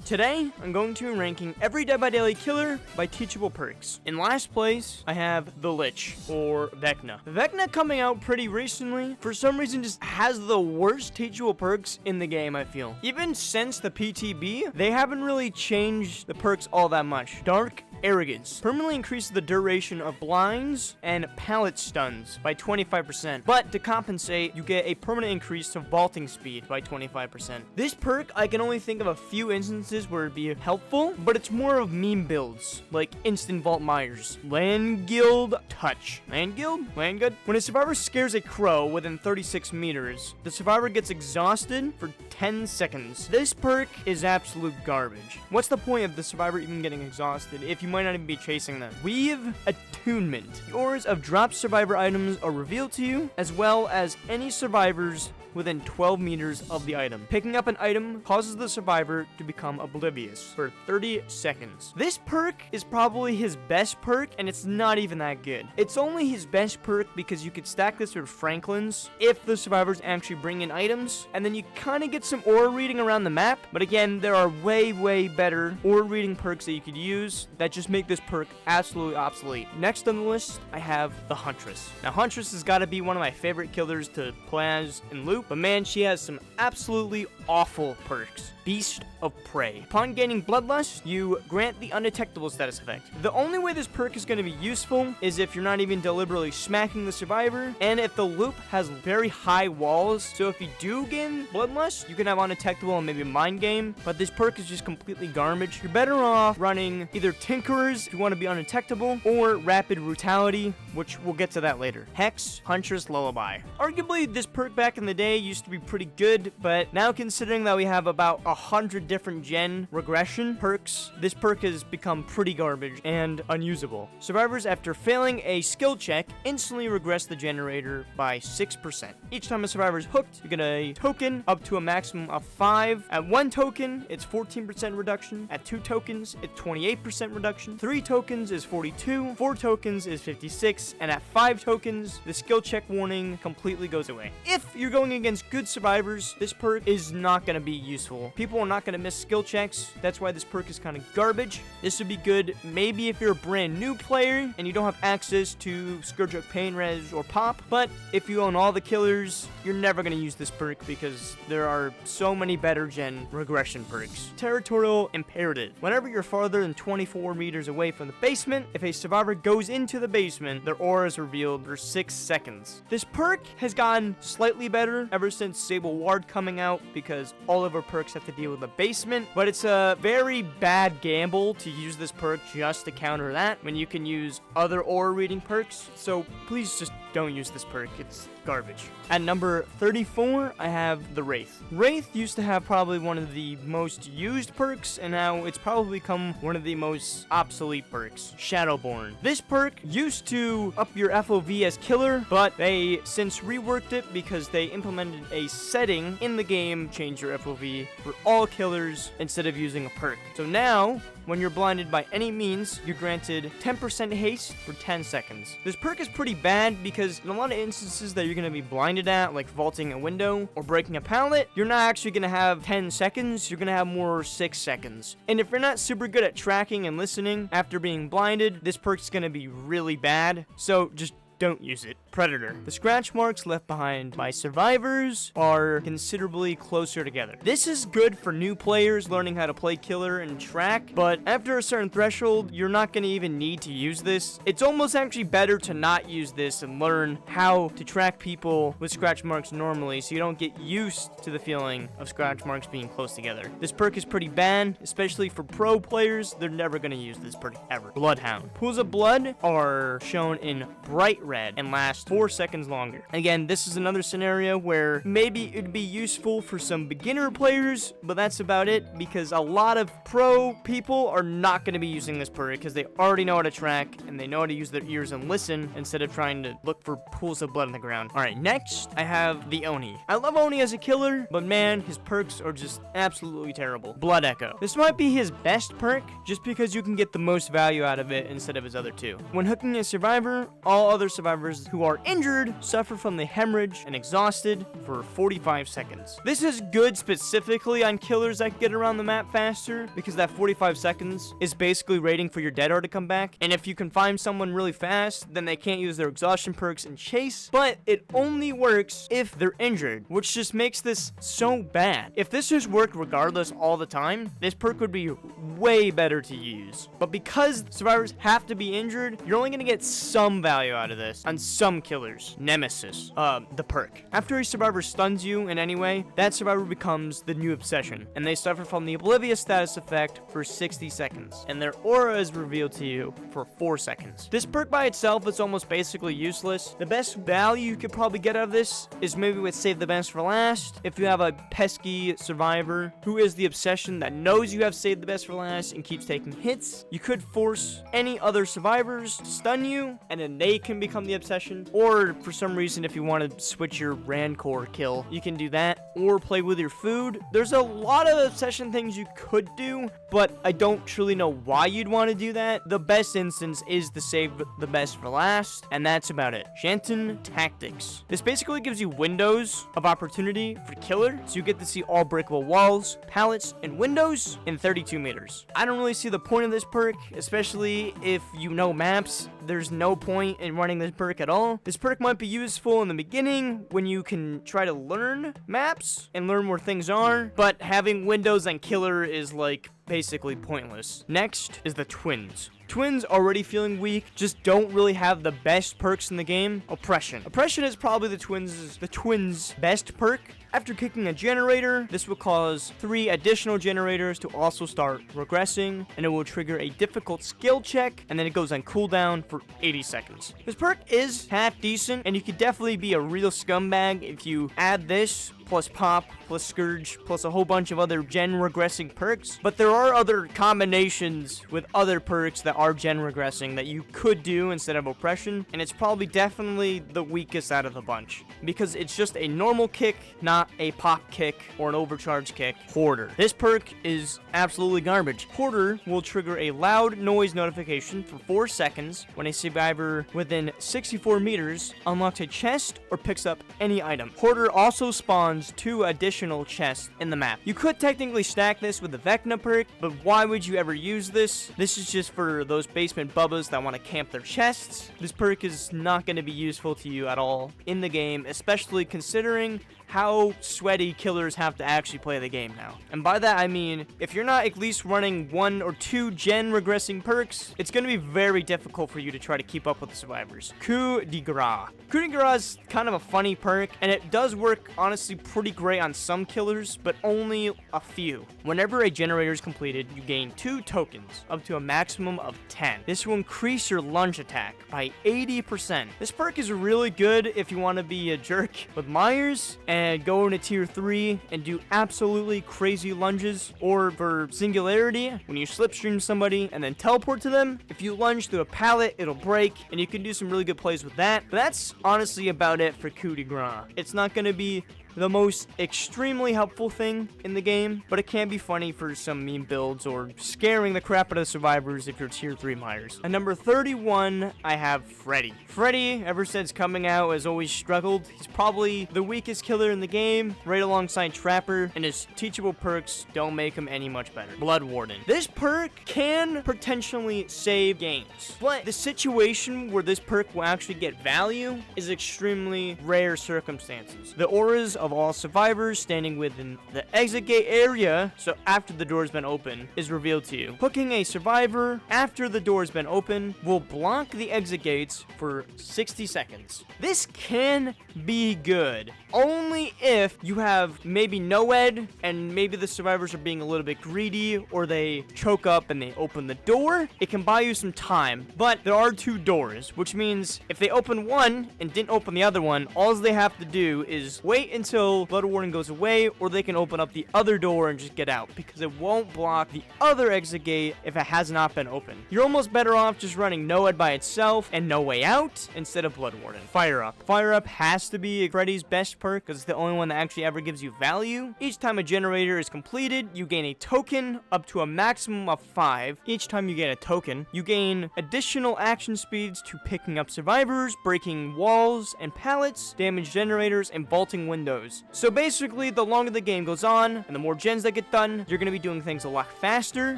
Today, I'm going to be ranking every Dead by Daylight killer by teachable perks. In last place, I have the Lich, or Vecna. Vecna coming out pretty recently, for some reason just has the worst teachable perks in the game, I feel. Even since the PTB, they haven't really changed the perks all that much. Dark Arrogance permanently increases the duration of blinds and pallet stuns by 25%, but to compensate, you get a permanent increase to vaulting speed by 25%. This perk, I can only think of a few instances where it'd be helpful, but it's more of meme builds, like Instant Vault Myers. Land Guild Touch. Land Guild? Land Good? When a survivor scares a crow within 36 meters, the survivor gets exhausted for 10 seconds. This perk is absolute garbage. What's the point of the survivor even getting exhausted if you might not even be chasing them? Weave Attunement. The auras of dropped survivor items are revealed to you, as well as any survivors within 12 meters of the item. Picking up an item causes the survivor to become oblivious for 30 seconds. This perk is probably his best perk, and it's not even that good. It's only his best perk because you could stack this with Franklin's if the survivors actually bring in items, and then you kind of get some aura reading around the map. But again, there are way better aura reading perks that you could use that just make this perk absolutely obsolete. Next on the list, I have the Huntress. Now, Huntress has got to be one of my favorite killers to play as in loop, but man, she has some absolutely awful perks. Beast of Prey. Upon gaining Bloodlust, you grant the undetectable status effect. The only way this perk is going to be useful is if you're not even deliberately smacking the survivor, and if the loop has very high walls. So if you do gain Bloodlust, you can have undetectable and maybe Mind Game, but this perk is just completely garbage. You're better off running either Tinkerers if you want to be undetectable, or Rapid Brutality, which we'll get to that later. Hex, Huntress, Lullaby. Arguably, this perk back in the day used to be pretty good, but now considering that we have about 100 different gen regression perks, this perk has become pretty garbage and unusable. Survivors, after failing a skill check, instantly regress the generator by 6%. Each time a survivor is hooked, you get a token up to a maximum of 5. At 1 token, it's 14% reduction. At 2 tokens, it's 28% reduction. 3 tokens is 42. 4 tokens is 56. And at 5 tokens, the skill check warning completely goes away. If you're going against good survivors, this perk is not going to be useful. People are not going to miss skill checks. That's why this perk is kind of garbage. This would be good maybe if you're a brand new player and you don't have access to Scourge of Pain Res or Pop, but if you own all the killers, you're never going to use this perk because there are so many better gen regression perks. Territorial Imperative. Whenever you're farther than 24 meters away from the basement, if a survivor goes into the basement, their aura is revealed for 6 seconds. This perk has gotten slightly better ever since Sable Ward coming out because all of our perks have to deal with the basement, but it's a very bad gamble to use this perk just to counter that when you can use other aura reading perks. So please just don't use this perk. It's garbage. At number 34, I have the Wraith. Wraith used to have probably one of the most used perks, and now it's probably become one of the most obsolete perks. Shadowborn. This perk used to up your FOV as killer, but they since reworked it because they implemented a setting in the game, change your FOV for all killers instead of using a perk. So now, when you're blinded by any means, you're granted 10% haste for 10 seconds. This perk is pretty bad because in a lot of instances that you're going to be blinded at, like vaulting a window or breaking a pallet, you're not actually going to have 10 seconds, you're going to have more 6 seconds. And if you're not super good at tracking and listening after being blinded, this perk's going to be really bad. So just don't use it. Predator. The scratch marks left behind by survivors are considerably closer together. This is good for new players learning how to play killer and track, but after a certain threshold, you're not going to even need to use this. It's almost actually better to not use this and learn how to track people with scratch marks normally so you don't get used to the feeling of scratch marks being close together. This perk is pretty bad, especially for pro players. They're never going to use this perk ever. Bloodhound. Pools of blood are shown in bright red and last 4 seconds longer. Again, this is another scenario where maybe it'd be useful for some beginner players, but that's about it because a lot of pro people are not going to be using this perk because they already know how to track and they know how to use their ears and listen instead of trying to look for pools of blood on the ground. Alright, next I have the Oni. I love Oni as a killer, but man, his perks are just absolutely terrible. Blood Echo. This might be his best perk just because you can get the most value out of it instead of his other two. When hooking a survivor, all other survivors who are are injured, suffer from the hemorrhage, and exhausted for 45 seconds. This is good specifically on killers that get around the map faster, because that 45 seconds is basically waiting for your dead R to come back, and if you can find someone really fast, then they can't use their exhaustion perks and chase, but it only works if they're injured, which just makes this so bad. If this just worked regardless all the time, this perk would be way better to use. But because survivors have to be injured, you're only going to get some value out of this on some killers. Nemesis, the perk. After a survivor stuns you in any way, that survivor becomes the new obsession, and they suffer from the oblivious status effect for 60 seconds, and their aura is revealed to you for 4 seconds. This perk by itself is almost basically useless. The best value you could probably get out of this is maybe with Save the Best for Last. If you have a pesky survivor who is the obsession that knows you have Saved the Best for Last and keeps taking hits, you could force any other survivors to stun you, and then they can become the obsession. Or for some reason, if you want to switch your Rancor kill, you can do that, or play with your food. There's a lot of obsession things you could do, but I don't truly know why you'd want to do that. The best instance is to Save the Best for Last, and that's about it. Shanton Tactics. This basically gives you windows of opportunity for killer, so you get to see all breakable walls, pallets, and windows in 32 meters. I don't really see the point of this perk, especially if you know maps. There's no point in running this perk at all. This perk might be useful in the beginning when you can try to learn maps and learn where things are, but having windows on killer is like basically pointless. Next is the twins. Twins already feeling weak, just don't really have the best perks in the game. Oppression. Oppression is probably the twins' best perk. After kicking a generator, this will cause 3 additional generators to also start regressing, and it will trigger a difficult skill check, and then it goes on cooldown for 80 seconds. This perk is half decent, and you could definitely be a real scumbag if you add this plus Pop, plus Scourge, plus a whole bunch of other gen regressing perks. But there are other combinations with other perks that are gen regressing that you could do instead of Oppression, and it's probably definitely the weakest out of the bunch, because it's just a normal kick, not a pop kick or an overcharge kick. Hoarder. This perk is absolutely garbage. Hoarder will trigger a loud noise notification for 4 seconds when a survivor within 64 meters unlocks a chest or picks up any item. Hoarder also spawns 2 additional chests in the map. You could technically stack this with the Vecna perk, but why would you ever use this? This is just for those basement bubbas that want to camp their chests. This perk is not going to be useful to you at all in the game, especially considering how sweaty killers have to actually play the game now. And by that I mean, if you're not at least running 1 or 2 gen regressing perks, it's going to be very difficult for you to try to keep up with the survivors. Coup de grace. Coup de grace is kind of a funny perk, and it does work honestly pretty great on some killers, but only a few. Whenever a generator is completed, you gain 2 tokens, up to a maximum of 10. This will increase your lunge attack by 80%. This perk is really good if you want to be a jerk with Myers and go into tier 3 and do absolutely crazy lunges, or for Singularity, when you slipstream somebody and then teleport to them, if you lunge through a pallet, it'll break, and you can do some really good plays with that. But that's honestly about it for Coup de grace. It's not going to be the most extremely helpful thing in the game, but it can be funny for some meme builds or scaring the crap out of survivors if you're tier 3 Myers. At number 31, I have Freddy. Freddy, ever since coming out, has always struggled. He's probably the weakest killer in the game, right alongside Trapper, and his teachable perks don't make him any much better. Blood Warden. This perk can potentially save games, but the situation where this perk will actually get value is extremely rare circumstances. The auras of all survivors standing within the exit gate area, so after the door's been open, is revealed to you. Hooking a survivor after the door's been open will block the exit gates for 60 seconds. This can be good, only if you have maybe no ed, and maybe the survivors are being a little bit greedy, or they choke up and they open the door. It can buy you some time, but there are 2 doors, which means if they open one and didn't open the other one, all they have to do is wait until until Blood Warden goes away, or they can open up the other door and just get out, because it won't block the other exit gate if it has not been opened. You're almost better off just running NOED by itself and No Way Out instead of Blood Warden. Fire Up. Fire Up has to be Freddy's best perk, because it's the only one that actually ever gives you value. Each time a generator is completed, you gain a token up to a maximum of 5. Each time you get a token, you gain additional action speeds to picking up survivors, breaking walls and pallets, damage generators, and vaulting windows. So basically, the longer the game goes on, and the more gens that get done, you're going to be doing things a lot faster,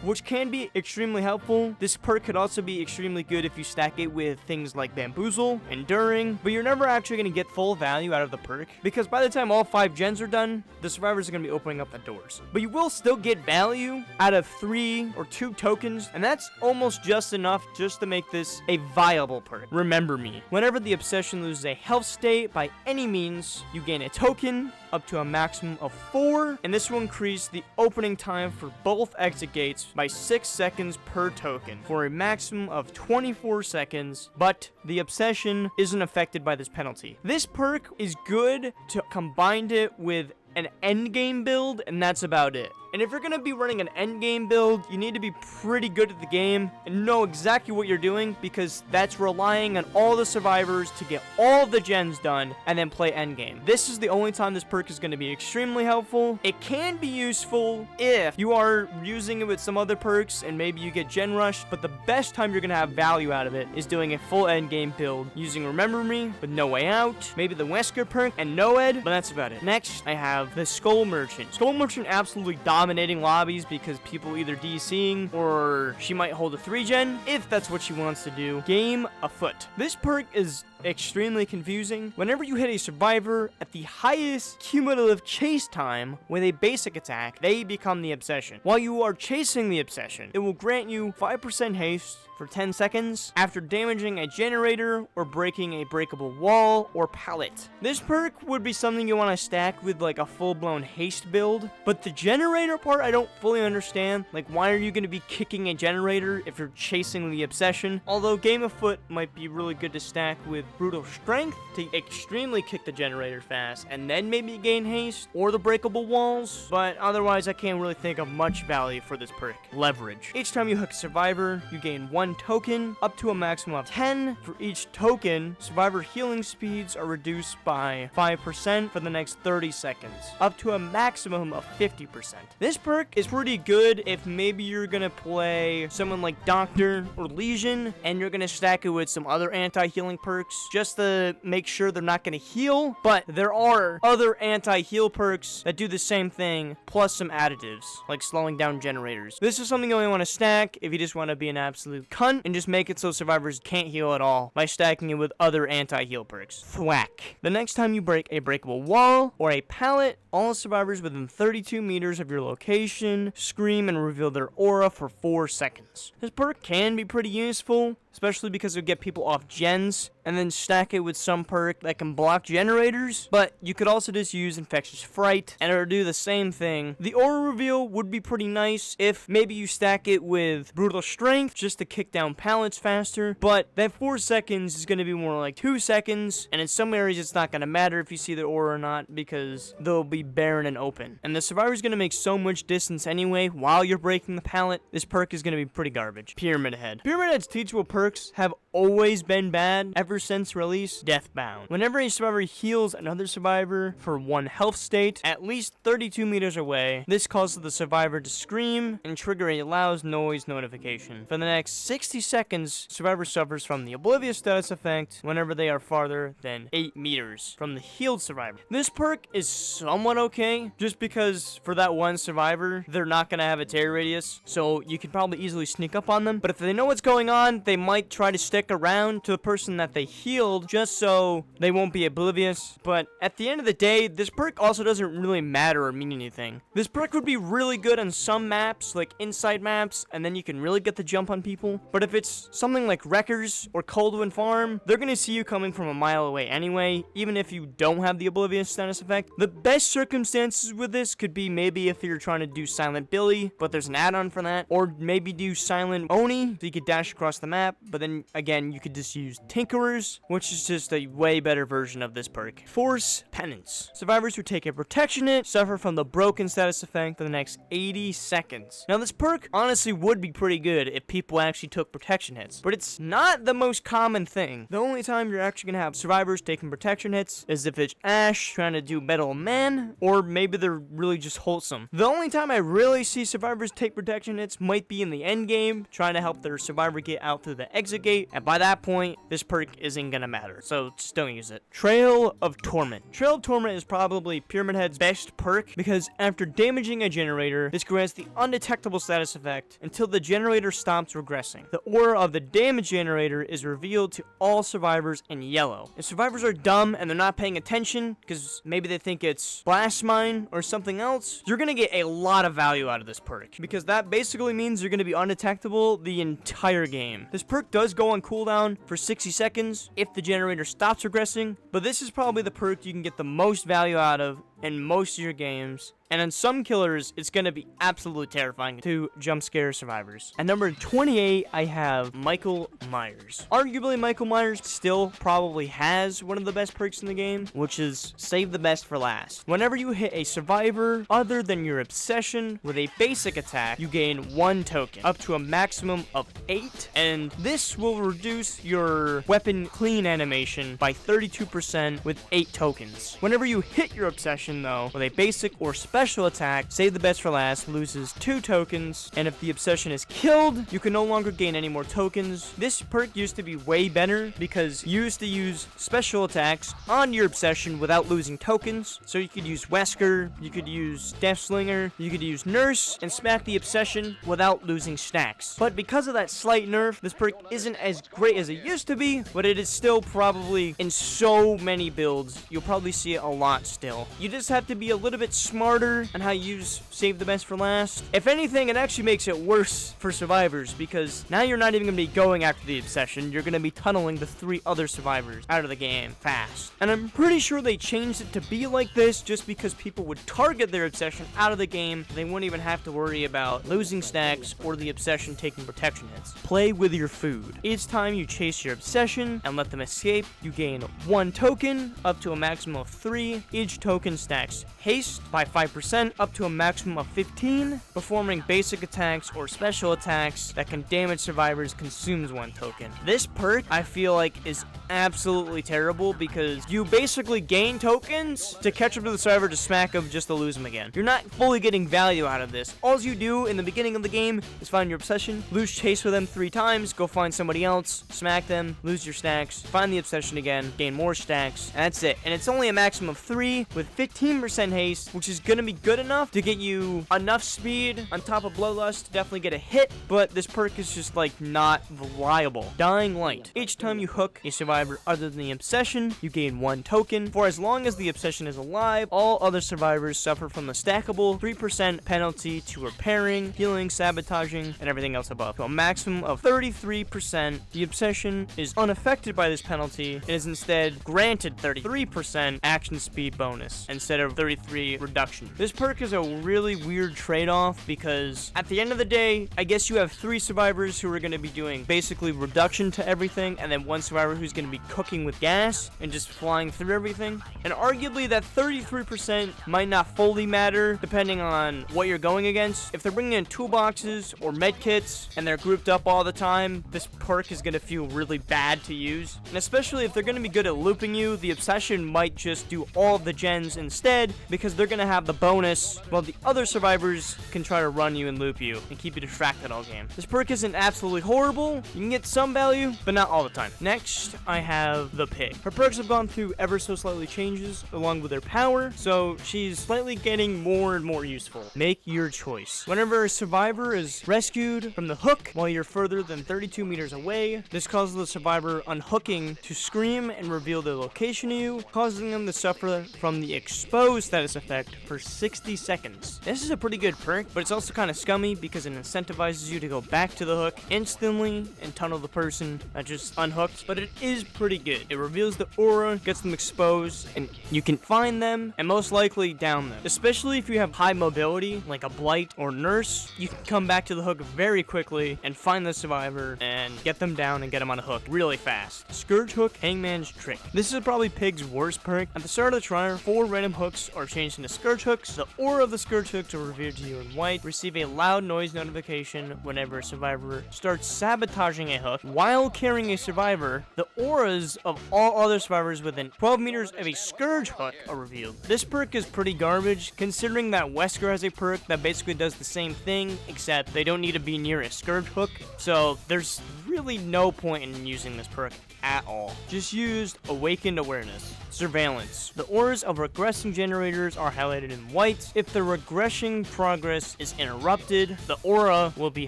which can be extremely helpful. This perk could also be extremely good if you stack it with things like Bamboozle, Enduring, but you're never actually going to get full value out of the perk, because by the time all 5 gens are done, the survivors are going to be opening up the doors. But you will still get value out of 3 or 2 tokens, and that's almost just enough just to make this a viable perk. Remember Me. Whenever the obsession loses a health state by any means, you gain a token up to a maximum of 4, and this will increase the opening time for both exit gates by 6 seconds per token for a maximum of 24 seconds, but the obsession isn't affected by this penalty. This perk is good to combine it with an endgame build, and that's about it. And if you're going to be running an endgame build, you need to be pretty good at the game and know exactly what you're doing, because that's relying on all the survivors to get all the gens done and then play endgame. This is the only time this perk is going to be extremely helpful. It can be useful if you are using it with some other perks and maybe you get gen rushed, but the best time you're going to have value out of it is doing a full endgame build using Remember Me with No Way Out, maybe the Wesker perk, and NOED, but that's about it. Next, I have the Skull Merchant. Skull Merchant absolutely dominating lobbies because people either DCing or she might hold a 3-gen if that's what she wants to do. Game afoot. This perk is extremely confusing. Whenever you hit a survivor at the highest cumulative chase time with a basic attack, they become the obsession. While you are chasing the obsession, it will grant you 5% haste for 10 seconds after damaging a generator or breaking a breakable wall or pallet. This perk would be something you want to stack with like a full-blown haste build, but the generator part I don't fully understand. Like, why are you going to be kicking a generator if you're chasing the obsession? Although Game afoot might be really good to stack with Brutal Strength to extremely kick the generator fast and then maybe gain haste or the breakable walls, but otherwise I can't really think of much value for this perk. Leverage. Each time you hook a survivor, you gain 1 token up to a maximum of 10. For each token, survivor healing speeds are reduced by 5% for the next 30 seconds, up to a maximum of 50%. This perk is pretty good if maybe you're gonna play someone like Doctor or Legion and you're gonna stack it with some other anti-healing perks just to make sure they're not gonna heal, but there are other anti-heal perks that do the same thing, plus some additives, like slowing down generators. This is something you only want to stack if you just want to be an absolute cunt and just make it so survivors can't heal at all by stacking it with other anti-heal perks. Thwack. The next time you break a breakable wall or a pallet, all survivors within 32 meters of your location scream and reveal their aura for 4 seconds. This perk can be pretty useful, especially because it'll get people off gens, and then stack it with some perk that can block generators, but you could also just use Infectious Fright, and it'll do the same thing. The aura reveal would be pretty nice if maybe you stack it with Brutal Strength just to kick down pallets faster, but that 4 seconds is going to be more like 2 seconds, and in some areas it's not going to matter if you see the aura or not, because they'll be barren and open. And the survivor's going to make so much distance anyway while you're breaking the pallet, this perk is going to be pretty garbage. Pyramid Head. Pyramid Head's teachable perks have always been bad ever since release. Deathbound. Whenever a survivor heals another survivor for 1 health state at least 32 meters away, this causes the survivor to scream and trigger a loud noise notification. For the next 60 seconds, survivor suffers from the Oblivious status effect whenever they are farther than 8 meters from the healed survivor. This perk is somewhat okay, just because for that one survivor, they're not going to have a terror radius, so you can probably easily sneak up on them, but if they know what's going on, they might try to stick around to the person that they healed just so they won't be oblivious. But at the end of the day, this perk also doesn't really matter or mean anything. This perk would be really good on some maps, like inside maps, and then you can really get the jump on people. But if it's something like Wreckers or Coldwind Farm, they're gonna see you coming from a mile away anyway, even if you don't have the Oblivious status effect. The best circumstances with this could be maybe if you're trying to do Silent Billy, but there's an add-on for that, or maybe do Silent Oni, so you could dash across the map, but then again, again, you could just use Tinkerers, which is just a way better version of this perk. Force Penance. Survivors who take a protection hit suffer from the broken status effect for the next 80 seconds. Now this perk honestly would be pretty good if people actually took protection hits, but it's not the most common thing. The only time you're actually gonna have survivors taking protection hits is if it's Ash trying to do Metal Man, or maybe they're really just wholesome. The only time I really see survivors take protection hits might be in the end game, trying to help their survivor get out through the exit gate, and by that point, this perk isn't gonna matter, so just don't use it. Trail of Torment. Trail of Torment is probably Pyramid Head's best perk, because after damaging a generator, this grants the undetectable status effect until the generator stops regressing. The aura of the damage generator is revealed to all survivors in yellow. If survivors are dumb and they're not paying attention, because maybe they think it's Blast Mine or something else, you're gonna get a lot of value out of this perk, because that basically means you're gonna be undetectable the entire game. This perk does go on cooldown for 60 seconds if the generator stops regressing, but this is probably the perk you can get the most value out of in most of your games, and in some killers, it's going to be absolutely terrifying to jump scare survivors. At number 28, I have Michael Myers. Arguably, Michael Myers still probably has one of the best perks in the game, which is Save the Best for Last. Whenever you hit a survivor other than your obsession with a basic attack, you gain 1 token, up to a maximum of 8, and this will reduce your weapon clean animation by 32% with 8 tokens. Whenever you hit your obsession, though, with a basic or special attack, Save the Best for Last loses 2 tokens, and if the obsession is killed, you can no longer gain any more tokens. This perk used to be way better because you used to use special attacks on your obsession without losing tokens. So you could use Wesker, you could use Deathslinger, you could use Nurse, and smack the obsession without losing stacks. But because of that slight nerf, this perk isn't as great as it used to be, but it is still probably in so many builds, you'll probably see it a lot still. You just have to be a little bit smarter on how you use Save the Best for Last. If anything, it actually makes it worse for survivors, because now you're not even going to be going after the obsession, you're going to be tunneling the 3 other survivors out of the game fast. And I'm pretty sure they changed it to be like this just because people would target their obsession out of the game. They wouldn't even have to worry about losing stacks or the obsession taking protection hits. Play with your food. Each time you chase your obsession and let them escape, you gain 1 token, up to a maximum of 3. Each token stacks haste by 5% up to a maximum of 15. Performing basic attacks or special attacks that can damage survivors consumes 1 token. This perk, I feel like, is absolutely terrible because you basically gain tokens to catch up to the survivor to smack them just to lose them again. You're not fully getting value out of this. All you do in the beginning of the game is find your obsession, lose chase with them 3 times, go find somebody else, smack them, lose your stacks, find the obsession again, gain more stacks, and that's it. And it's only a maximum of 3 with 15% haste, which is gonna be good enough to get you enough speed on top of Bloodlust to definitely get a hit, but this perk is just like not reliable. Dying Light. Each time you hook a survivor other than the obsession, you gain 1 token. For as long as the obsession is alive, all other survivors suffer from the stackable 3% penalty to repairing, healing, sabotaging, and everything else above. To a maximum of 33%, the obsession is unaffected by this penalty and is instead granted 33% action speed bonus instead of 33 reduction. This perk is a really weird trade-off because at the end of the day, I guess you have 3 survivors who are going to be doing basically reduction to everything, and then 1 survivor who's going to be cooking with gas and just flying through everything. And arguably that 33% might not fully matter depending on what you're going against. If they're bringing in toolboxes or med kits and they're grouped up all the time, this perk is going to feel really bad to use. And especially if they're going to be good at looping you, the obsession might just do all of the gens instead because they're going to have the bonus while the other survivors can try to run you and loop you and keep you distracted all game. This perk isn't absolutely horrible. You can get some value, but not all the time. Next, I have the Pig. Her perks have gone through ever so slightly changes along with her power, so she's slightly getting more and more useful. Make your choice. Whenever a survivor is rescued from the hook while you're further than 32 meters away, this causes the survivor unhooking to scream and reveal their location to you, causing them to suffer from the exposed status effect for 60 seconds. This is a pretty good perk, but it's also kind of scummy because it incentivizes you to go back to the hook instantly and tunnel the person that just unhooked, but it is pretty good. It reveals the aura, gets them exposed, and you can find them and most likely down them. Especially if you have high mobility, like a blight or nurse, you can come back to the hook very quickly and find the survivor and get them down and get them on a hook really fast. Scourge Hook, Hangman's Trick. This is probably Pig's worst perk. At the start of the trial, 4 random hooks are changed into Scourge Hooks. The aura of the Scourge Hooks are revealed to you in white. Receive a loud noise notification whenever a survivor starts sabotaging a hook. While carrying a survivor, the auras of all other survivors within 12 meters of a Scourge Hook are revealed. This perk is pretty garbage, considering that Wesker has a perk that basically does the same thing, except they don't need to be near a Scourge Hook, so there's really no point in using this perk at all. Just used Awakened Awareness. Surveillance. The auras of regressing generators are highlighted in white. If the regression progress is interrupted, the aura will be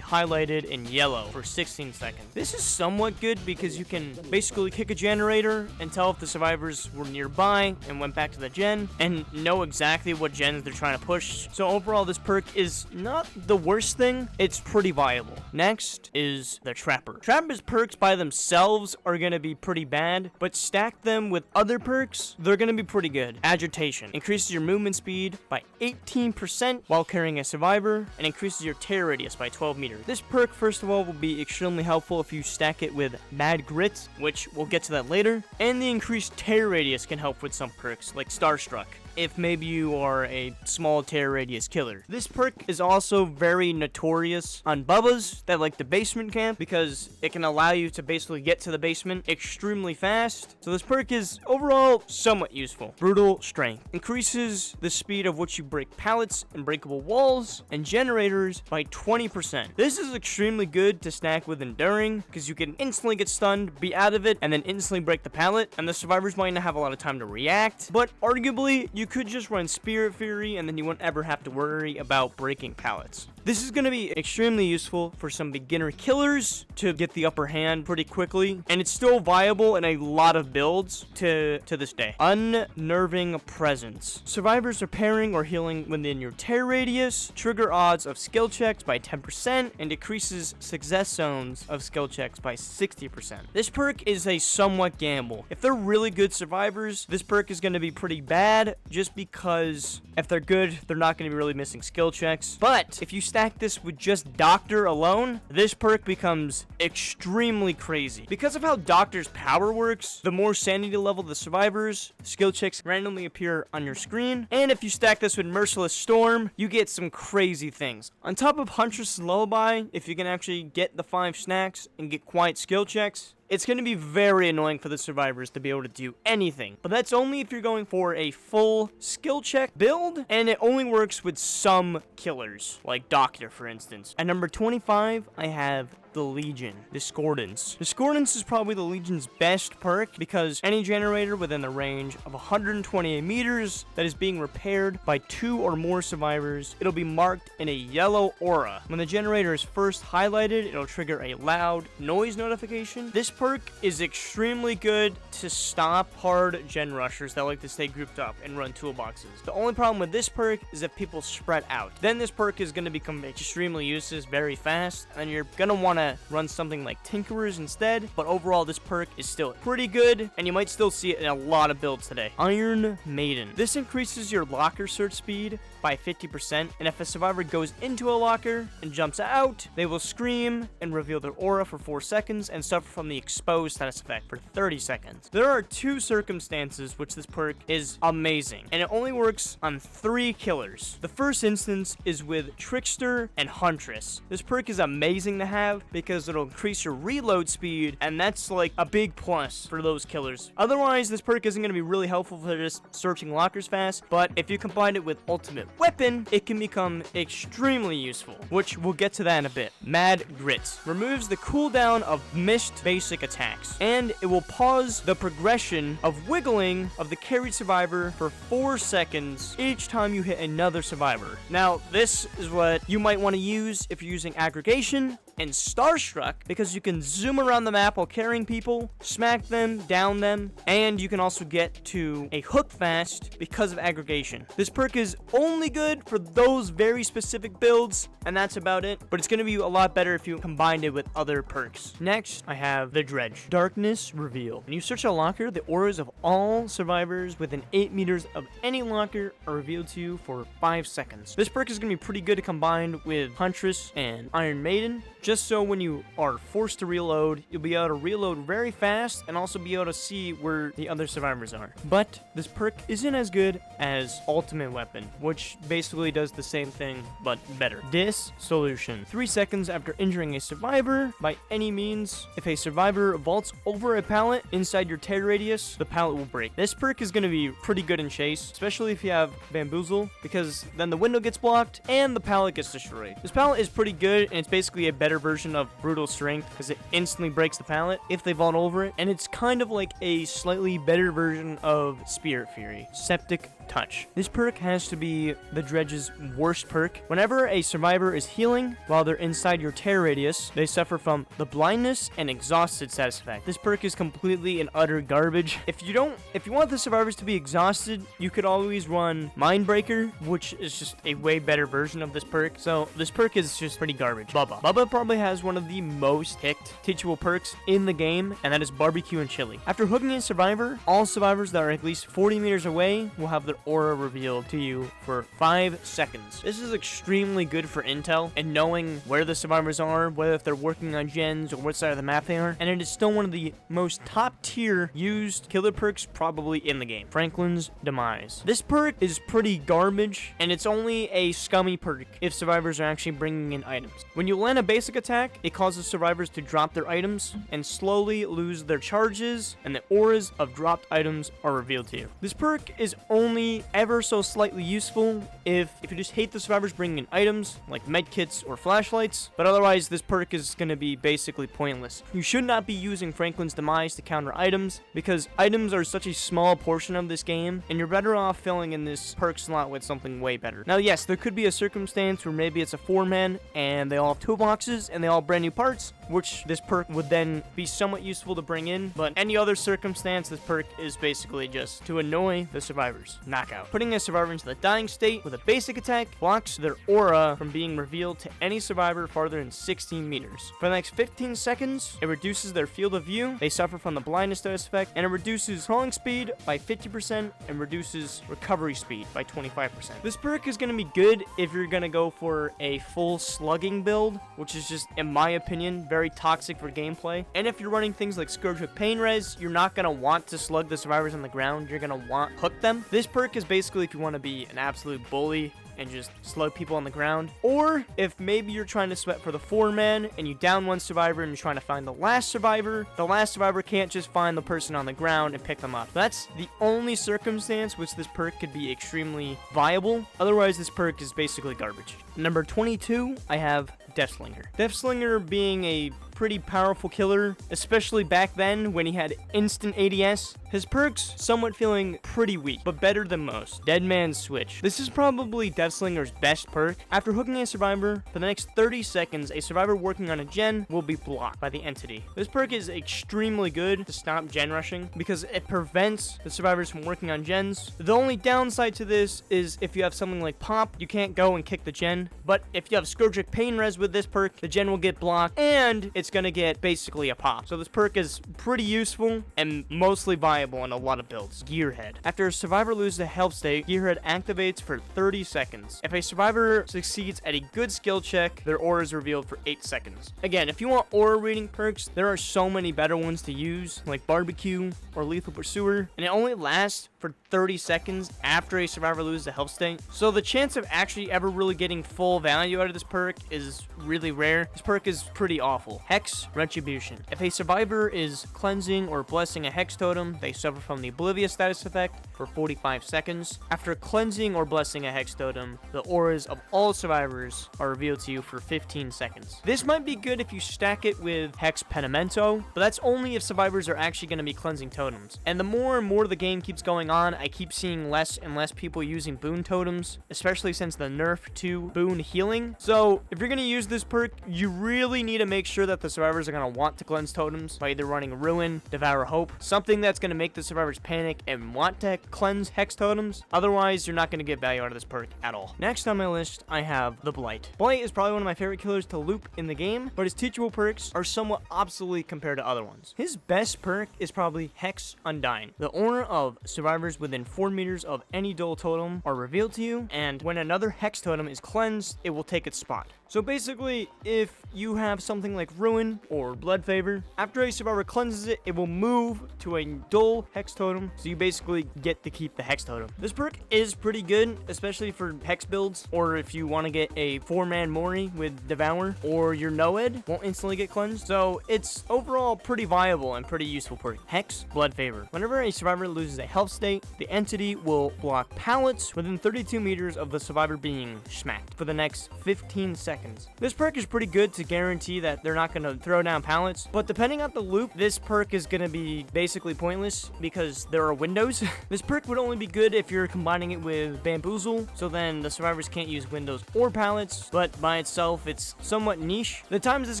highlighted in yellow for 16 seconds. This is somewhat good because you can basically kick a generator and tell if the survivors were nearby and went back to the gen and know exactly what gens they're trying to push. So overall, this perk is not the worst thing. It's pretty viable. Next is the Trapper. Trapper's perks by themselves are going to be pretty bad, but stack them with other perks, they're going to be pretty good. Agitation. Increases your movement speed by 18% while carrying a survivor, and increases your tear radius by 12 meters. This perk, first of all, will be extremely helpful if you stack it with Mad Grit, which we'll get to that later, and the increased tear radius can help with some perks, like Starstruck, if maybe you are a small tear radius killer. This perk is also very notorious on Bubbas that like the basement camp because it can allow you to basically get to the basement extremely fast. So this perk is overall somewhat useful. Brutal Strength. Increases the speed of which you break pallets and breakable walls and generators by 20%. This is extremely good to stack with Enduring because you can instantly get stunned, be out of it, and then instantly break the pallet, and the survivors might not have a lot of time to react, but arguably you could just run Spirit Fury and then you won't ever have to worry about breaking pallets. This is going to be extremely useful for some beginner killers to get the upper hand pretty quickly, and it's still viable in a lot of builds to this day. Unnerving Presence. Survivors repairing or healing within your tear radius, trigger odds of skill checks by 10%, and decreases success zones of skill checks by 60%. This perk is a somewhat gamble. If they're really good survivors, this perk is going to be pretty bad, just because if they're good, they're not going to be really missing skill checks. But if you stack this with just Doctor alone, this perk becomes extremely crazy. Because of how Doctor's power works, the more sanity level the survivors, skill checks randomly appear on your screen. And if you stack this with Merciless Storm, you get some crazy things. On top of Huntress Lullaby, if you can actually get the 5 snacks and get quiet skill checks, it's going to be very annoying for the survivors to be able to do anything. But that's only if you're going for a full skill check build, and it only works with some killers, like Doctor, for instance. At number 25, I have the Legion, Discordance. Discordance is probably the Legion's best perk because any generator within the range of 128 meters that is being repaired by 2 or more survivors, it'll be marked in a yellow aura. When the generator is first highlighted, it'll trigger a loud noise notification. This perk is extremely good to stop hard gen rushers that like to stay grouped up and run toolboxes. The only problem with this perk is if people spread out. Then this perk is going to become extremely useless very fast, and you're going to want to run something like Tinkerers instead, but overall this perk is still pretty good, and you might still see it in a lot of builds today. Iron Maiden. This increases your locker search speed by 50%, and if a survivor goes into a locker and jumps out, they will scream and reveal their aura for 4 seconds and suffer from the exposed status effect for 30 seconds. There are 2 circumstances which this perk is amazing, and it only works on 3 killers. The first instance is with Trickster and Huntress. This perk is amazing to have because it'll increase your reload speed, and that's like a big plus for those killers. Otherwise, this perk isn't going to be really helpful for just searching lockers fast, but if you combine it with Ultimate Weapon, it can become extremely useful, which we'll get to that in a bit. Mad Grit removes the cooldown of missed basic attacks, and it will pause the progression of wiggling of the carried survivor for 4 seconds each time you hit another survivor. Now, this is what you might want to use if you're using aggregation and Starstruck because you can zoom around the map while carrying people, smack them, down them, and you can also get to a hook fast because of aggregation. This perk is only good for those very specific builds, and that's about it, but it's going to be a lot better if you combine it with other perks. Next, I have the Dredge. Darkness Reveal. When you search a locker, the auras of all survivors within 8 meters of any locker are revealed to you for 5 seconds. This perk is going to be pretty good combined with Huntress and Iron Maiden, just so when you are forced to reload, you'll be able to reload very fast and also be able to see where the other survivors are. But this perk isn't as good as Ultimate Weapon, which basically does the same thing but better. Dissolution. 3 seconds after injuring a survivor by any means, if a survivor vaults over a pallet inside your tear radius, the pallet will break. This perk is going to be pretty good in Chase, especially if you have Bamboozle, because then the window gets blocked and the pallet gets destroyed. This pallet is pretty good, and it's basically a better version of Brutal Strength because it instantly breaks the pallet if they vault over it, and it's kind of like a slightly better version of Spirit Fury. Septic Touch. This perk has to be the Dredge's worst perk. Whenever a survivor is healing while they're inside your tear radius, they suffer from the blindness and exhausted status effect. This perk is completely and utter garbage. If you want the survivors to be exhausted, you could always run Mindbreaker, which is just a way better version of this perk. So this perk is just pretty garbage. Bubba probably has one of the most picked teachable perks in the game, and that is Barbecue and Chili. After hooking a survivor, all survivors that are at least 40 meters away will have their aura revealed to you for 5 seconds. This is extremely good for intel and knowing where the survivors are, whether if they're working on gens or what side of the map they are, and it is still one of the most top tier used killer perks probably in the game. Franklin's Demise. This perk is pretty garbage, and it's only a scummy perk if survivors are actually bringing in items. When you land a basic attack, it causes survivors to drop their items and slowly lose their charges, and the auras of dropped items are revealed to you. This perk is only ever so slightly useful if you just hate the survivors bringing in items like medkits or flashlights, but otherwise this perk is going to be basically pointless. You should not be using Franklin's Demise to counter items because items are such a small portion of this game, and you're better off filling in this perk slot with something way better. Now yes, there could be a circumstance where maybe it's a 4-man and they all have toolboxes and they all have brand new parts, which this perk would then be somewhat useful to bring in, but any other circumstance, this perk is basically just to annoy the survivors. Knockout. Putting a survivor into the dying state with a basic attack blocks their aura from being revealed to any survivor farther than 16 meters. For the next 15 seconds, it reduces their field of view, they suffer from the blindness status effect, and it reduces crawling speed by 50% and reduces recovery speed by 25%. This perk is going to be good if you're going to go for a full slugging build, which is just, in my opinion, very toxic for gameplay. And if you're running things like Scourge with Pain Res, you're not going to want to slug the survivors on the ground, you're going to want hook them. This perk is basically if you want to be an absolute bully and just slug people on the ground, or if maybe you're trying to sweat for the 4-man and you down one survivor and you're trying to find the last survivor can't just find the person on the ground and pick them up. That's the only circumstance which this perk could be extremely viable. Otherwise, this perk is basically garbage. Number 22, I have Deathslinger. Deathslinger being a pretty powerful killer, especially back then when he had instant ADS. His perks somewhat feeling pretty weak, but better than most. Dead Man's Switch. This is probably Deathslinger's best perk. After hooking a survivor, for the next 30 seconds, a survivor working on a gen will be blocked by the entity. This perk is extremely good to stop gen rushing because it prevents the survivors from working on gens. The only downside to this is if you have something like Pop, you can't go and kick the gen, but if you have Scourgic Pain Res with this perk, the gen will get blocked and it's gonna get basically a pop. So this perk is pretty useful and mostly viable in a lot of builds. Gearhead. After a survivor loses a health state, Gearhead activates for 30 seconds. If a survivor succeeds at a good skill check, their aura is revealed for 8 seconds. Again, if you want aura reading perks, there are so many better ones to use, like Barbecue or Lethal Pursuer, and it only lasts for 30 seconds after a survivor loses a health state. So the chance of actually ever really getting full value out of this perk is really rare. This perk is pretty awful. Hex Retribution. If a survivor is cleansing or blessing a Hex totem, they suffer from the Oblivious status effect for 45 seconds. After cleansing or blessing a Hex totem, the auras of all survivors are revealed to you for 15 seconds. This might be good if you stack it with Hex Penimento, but that's only if survivors are actually going to be cleansing totems. And the more and more the game keeps going on, I keep seeing less and less people using boon totems, especially since the nerf to boon healing. So if you're going to use this perk, you really need to make sure that the survivors are going to want to cleanse totems by either running Ruin, Devour Hope, something that's going to make the survivors panic and want to cleanse Hex totems. Otherwise, you're not going to get value out of this perk at all. Next on my list, I have the Blight. Blight is probably one of my favorite killers to loop in the game, but his teachable perks are somewhat obsolete compared to other ones. His best perk is probably Hex Undying. The aura of survivors within 4 meters of any dual totem are revealed to you, and when another Hex totem is cleansed, it will take its spot. So basically, if you have something like Ruin or Blood Favor, after a survivor cleanses it, it will move to a dull Hex totem, so you basically get to keep the Hex totem. This perk is pretty good, especially for Hex builds, or if you want to get a 4-man Mori with Devour, or your Noed won't instantly get cleansed. So it's overall pretty viable and pretty useful perk. Hex Blood Favor. Whenever a survivor loses a health state, the entity will block pallets within 32 meters of the survivor being smacked for the next 15 seconds. This perk is pretty good to guarantee that they're not going to throw down pallets, but depending on the loop, this perk is going to be basically pointless because there are windows. This perk would only be good if you're combining it with Bamboozle, so then the survivors can't use windows or pallets, but by itself, it's somewhat niche. The times it's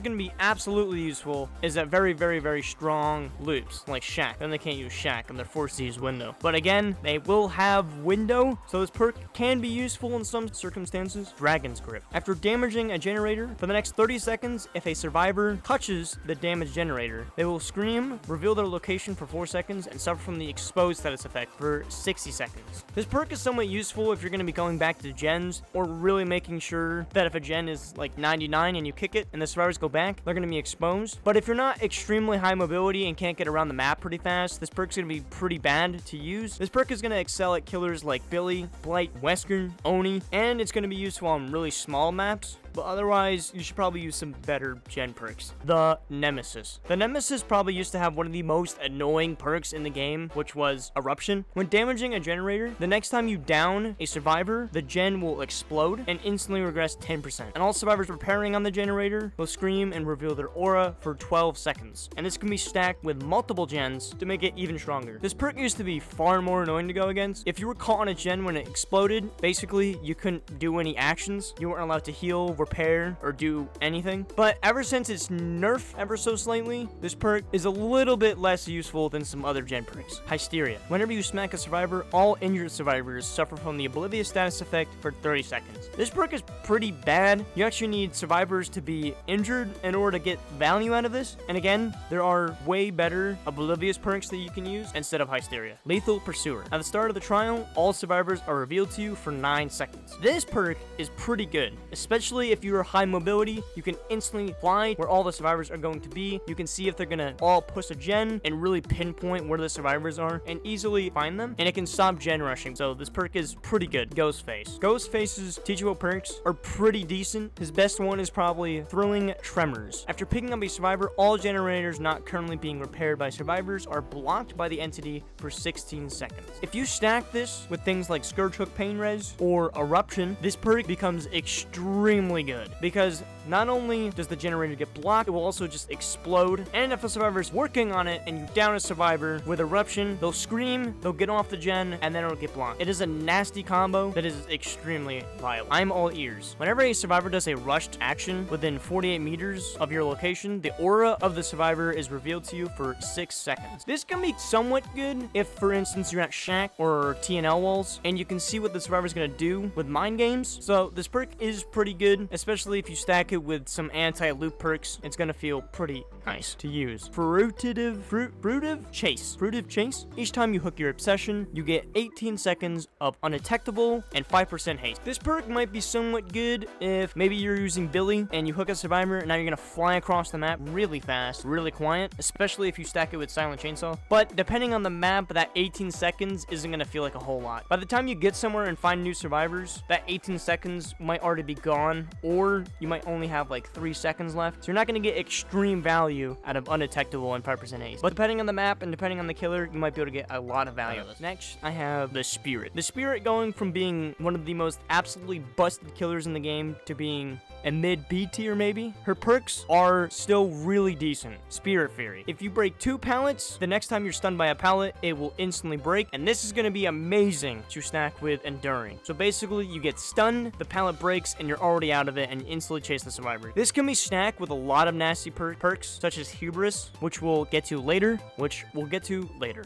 going to be absolutely useful is at very, very, very strong loops, like Shack. Then they can't use Shack, and they're forced to use window. But again, they will have window, so this perk can be useful in some circumstances. Dragon's Grip. After damaging a generator for the next 30 seconds, if a survivor touches the damaged generator, they will scream, reveal their location for 4 seconds, and suffer from the exposed status effect for 60 seconds. This perk is somewhat useful if you're going to be going back to gens, or really making sure that if a gen is like 99 and you kick it and the survivors go back, they're going to be exposed. But if you're not extremely high mobility and can't get around the map pretty fast, this perk's going to be pretty bad to use. This perk is going to excel at killers like Billy, Blight, Wesker, Oni, and it's going to be useful on really small maps. But otherwise, you should probably use some better gen perks. The Nemesis. The Nemesis probably used to have one of the most annoying perks in the game, which was Eruption. When damaging a generator, the next time you down a survivor, the gen will explode and instantly regress 10%. And all survivors repairing on the generator will scream and reveal their aura for 12 seconds. And this can be stacked with multiple gens to make it even stronger. This perk used to be far more annoying to go against. If you were caught on a gen when it exploded, basically you couldn't do any actions. You weren't allowed to heal, repair, or do anything. But ever since it's nerfed ever so slightly, this perk is a little bit less useful than some other gen perks. Hysteria. Whenever you smack a survivor, all injured survivors suffer from the Oblivious status effect for 30 seconds. This perk is pretty bad. You actually need survivors to be injured in order to get value out of this. And again, there are way better Oblivious perks that you can use instead of Hysteria. Lethal Pursuer. At the start of the trial, all survivors are revealed to you for 9 seconds. This perk is pretty good, especially if you're high mobility. You can instantly fly where all the survivors are going to be. You can see if they're gonna all push a gen and really pinpoint where the survivors are and easily find them. And it can stop gen rushing. So this perk is pretty good. Ghostface. Ghostface's teachable perks are pretty decent. His best one is probably Thrilling Tremors. After picking up a survivor, all generators not currently being repaired by survivors are blocked by the entity for 16 seconds. If you stack this with things like Scourge Hook Pain Res or Eruption, this perk becomes extremely good, because not only does the generator get blocked, it will also just explode. And if a survivor is working on it and you down a survivor with Eruption, they'll scream, they'll get off the gen, and then it'll get blocked. It is a nasty combo that is extremely viable. I'm all ears. Whenever a survivor does a rushed action within 48 meters of your location, the aura of the survivor is revealed to you for 6 seconds. This can be somewhat good if, for instance, you're at Shack or TNL walls, and you can see what the survivor's gonna do with mind games. So this perk is pretty good, especially if you stack it with some anti-loop perks. It's gonna feel pretty nice to use. Fruitive Chase. Each time you hook your obsession, you get 18 seconds of undetectable and 5% haste. This perk might be somewhat good if maybe you're using Billy and you hook a survivor, and now you're gonna fly across the map really fast, really quiet, especially if you stack it with Silent Chainsaw. But depending on the map, that 18 seconds isn't gonna feel like a whole lot. By the time you get somewhere and find new survivors, that 18 seconds might already be gone, or you might only have like 3 seconds left. So you're not going to get extreme value out of undetectable and 5% haste. But depending on the map and depending on the killer, you might be able to get a lot of value out of this. Next, I have the Spirit. The Spirit going from being one of the most absolutely busted killers in the game to being a mid B tier maybe. Her perks are still really decent. Spirit Fury. If you break 2 pallets, the next time you're stunned by a pallet, it will instantly break. And this is going to be amazing to stack with Enduring. So basically, you get stunned, the pallet breaks, and you're already out of it and you instantly chase the survivor. This can be stacked with a lot of nasty perks, such as Hubris, which we'll get to later.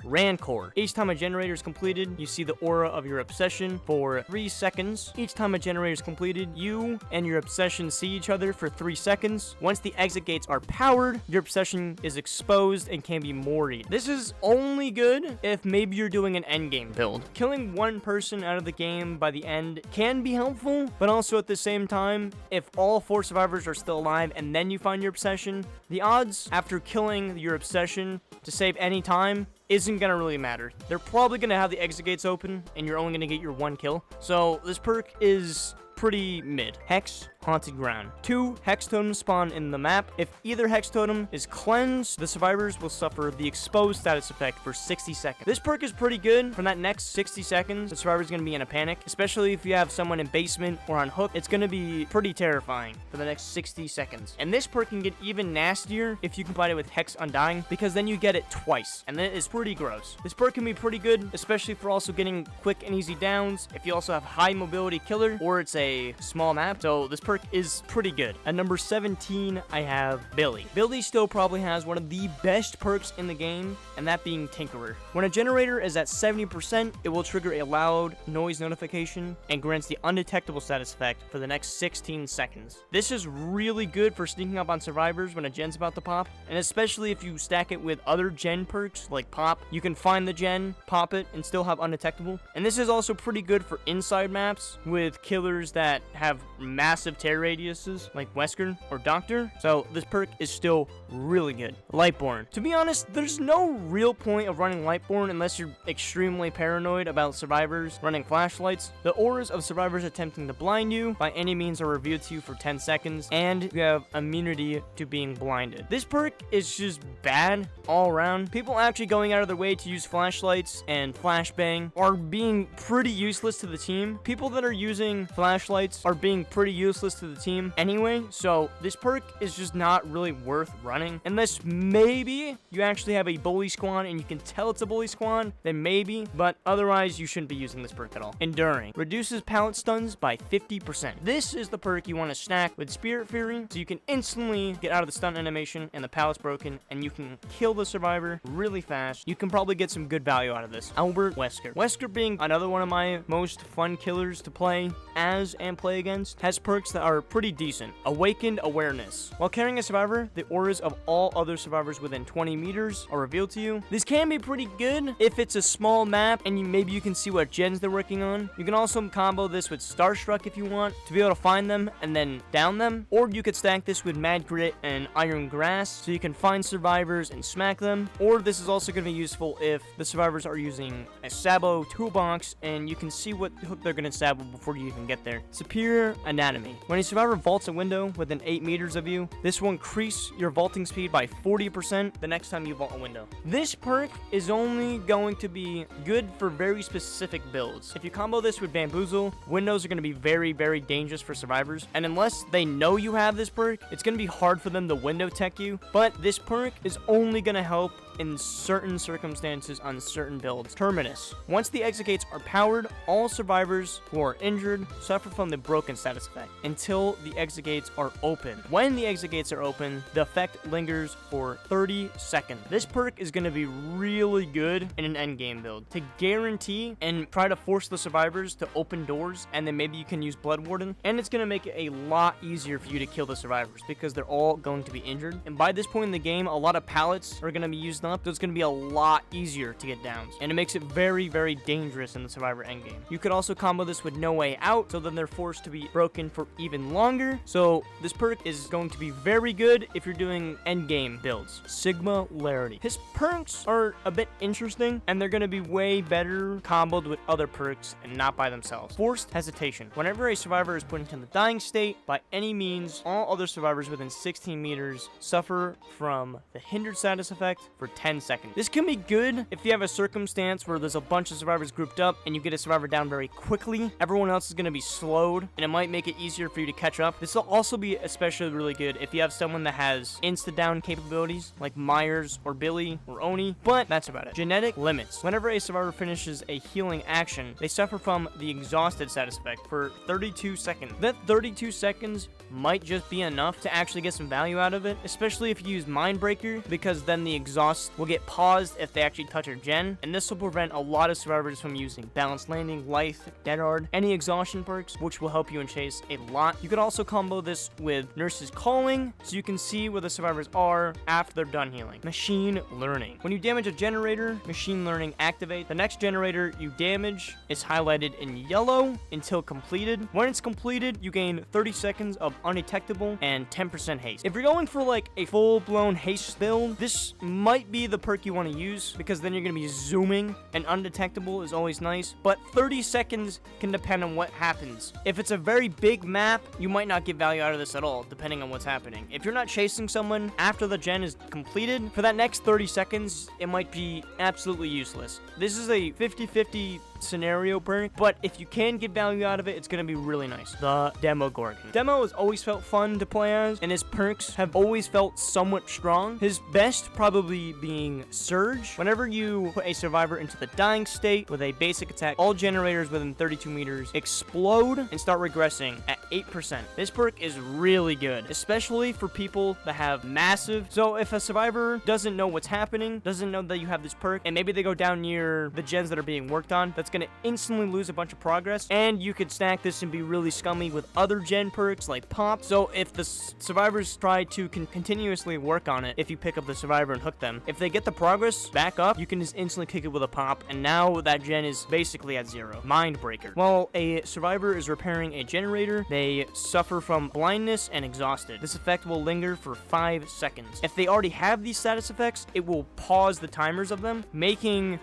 Rancor. Each time a generator is completed, you see the aura of your obsession for 3 seconds. Each time a generator is completed, you and your obsession see each other for 3 seconds. Once the exit gates are powered, your obsession is exposed and can be moried. This is only good if maybe you're doing an endgame build. Killing one person out of the game by the end can be helpful, but also at the same time, if all 4 survivors are still alive and then you find your obsession, the odds after killing your obsession to save any time isn't gonna really matter. They're probably gonna have the exit gates open and you're only gonna get your 1 kill. So this perk is pretty mid. Hex, Haunted Ground. 2 Hex totems spawn in the map. If either Hex totem is cleansed, the survivors will suffer the exposed status effect for 60 seconds. This perk is pretty good. From that next 60 seconds, the survivor's gonna be in a panic, especially if you have someone in basement or on hook. It's gonna be pretty terrifying for the next 60 seconds. And this perk can get even nastier if you combine it with Hex Undying, because then you get it twice, and then it's pretty gross. This perk can be pretty good, especially for also getting quick and easy downs if you also have high mobility killer or it's a small map. So this perk is pretty good. At number 17, I have Billy. Billy still probably has one of the best perks in the game, and that being Tinkerer. When a generator is at 70%, it will trigger a loud noise notification and grants the undetectable status effect for the next 16 seconds. This is really good for sneaking up on survivors when a gen's about to pop, and especially if you stack it with other gen perks like pop, you can find the gen, pop it, and still have undetectable. And this is also pretty good for inside maps with killers that have massive tear radiuses like Wesker or Doctor. So this perk is still really good. Lightborn. To be honest, there's no real point of running Lightborn unless you're extremely paranoid about survivors running flashlights. The auras of survivors attempting to blind you by any means are revealed to you for 10 seconds, and you have immunity to being blinded. This perk is just bad all around. People actually going out of their way to use flashlights and flashbang are being pretty useless to the team. People that are using flashlights are being pretty useless to the team anyway, so this perk is just not really worth running unless maybe you actually have a bully squad and you can tell it's a bully squad, then maybe, but otherwise you shouldn't be using this perk at all. Enduring. Reduces pallet stuns by 50%. This is the perk you want to stack with Spirit Fury, so you can instantly get out of the stun animation and the pallet's broken and you can kill the survivor really fast. You can probably get some good value out of this. Albert Wesker. Wesker being another one of my most fun killers to play as and play against, has perks that are pretty decent. Awakened Awareness. While carrying a survivor, the auras of all other survivors within 20 meters are revealed to you. This can be pretty good if it's a small map and maybe you can see what gens they're working on. You can also combo this with Starstruck if you want to be able to find them and then down them, or you could stack this with Mad Grit and Iron Grass so you can find survivors and smack them, or this is also going to be useful if the survivors are using a Sabo toolbox and you can see what hook they're going to Sabo before you even get there. Superior Anatomy. When a survivor vaults a window within 8 meters of you, this will increase your vaulting speed by 40% the next time you vault a window. This perk is only going to be good for very specific builds. If you combo this with Bamboozle, windows are going to be very, very dangerous for survivors, and unless they know you have this perk, it's going to be hard for them to window tech you, but this perk is only going to help in certain circumstances on certain builds. Terminus. Once the exit gates are powered, all survivors who are injured suffer from the broken status effect until the exit gates are open. When the exit gates are open, the effect lingers for 30 seconds. This perk is going to be really good in an endgame build to guarantee and try to force the survivors to open doors, and then maybe you can use Blood Warden, and it's going to make it a lot easier for you to kill the survivors because they're all going to be injured. And by this point in the game, a lot of pallets are going to be used up, so it's going to be a lot easier to get downs. And it makes it very, very dangerous in the Survivor endgame. You could also combo this with No Way Out, so then they're forced to be broken for even longer. So this perk is going to be very good if you're doing endgame builds. Sigma-larity. His perks are a bit interesting, and they're going to be way better comboed with other perks and not by themselves. Forced hesitation. Whenever a survivor is put into the dying state, by any means, all other survivors within 16 meters suffer from the hindered status effect for 10 seconds. This can be good if you have a circumstance where there's a bunch of survivors grouped up and you get a survivor down very quickly. Everyone else is going to be slowed, and it might make it easier for you to catch up. This will also be especially really good if you have someone that has insta-down capabilities, like Myers or Billy or Oni, but that's about it. Genetic limits. Whenever a survivor finishes a healing action, they suffer from the exhausted status effect for 32 seconds. That 32 seconds might just be enough to actually get some value out of it, especially if you use Mindbreaker, because then the exhaust will get paused if they actually touch a gen, and this will prevent a lot of survivors from using Balanced Landing, Lithe, Dead Hard, any exhaustion perks, which will help you in Chase a lot. You could also combo this with Nurse's Calling, so you can see where the survivors are after they're done healing. Machine Learning. When you damage a generator, Machine Learning activates. The next generator you damage is highlighted in yellow until completed. When it's completed, you gain 30 seconds of undetectable and 10% haste. If you're going for like a full-blown haste build, this might be the perk you want to use, because then you're going to be zooming, and undetectable is always nice, but 30 seconds can depend on what happens. If it's a very big map, you might not get value out of this at all, depending on what's happening. If you're not chasing someone after the gen is completed, for that next 30 seconds, it might be absolutely useless. This is a 50-50 scenario perk, but if you can get value out of it, it's going to be really nice. The Demogorgon. Demo has always felt fun to play as, and his perks have always felt somewhat strong. His best probably being Surge. Whenever you put a survivor into the dying state with a basic attack, all generators within 32 meters explode and start regressing at 8%. This perk is really good, especially for people that have massive. So if a survivor doesn't know what's happening, doesn't know that you have this perk, and maybe they go down near the gens that are being worked on, that's going to instantly lose a bunch of progress, and you could stack this and be really scummy with other gen perks like Pop. So if the survivors try to continuously work on it, if you pick up the survivor and hook them, if they get the progress back up, you can just instantly kick it with a Pop, and now that gen is basically at 0. Mindbreaker. While a survivor is repairing a generator, they suffer from blindness and exhausted. This effect will linger for 5 seconds. If they already have these status effects, it will pause the timers of them, making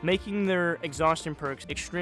their exhaustion perks extremely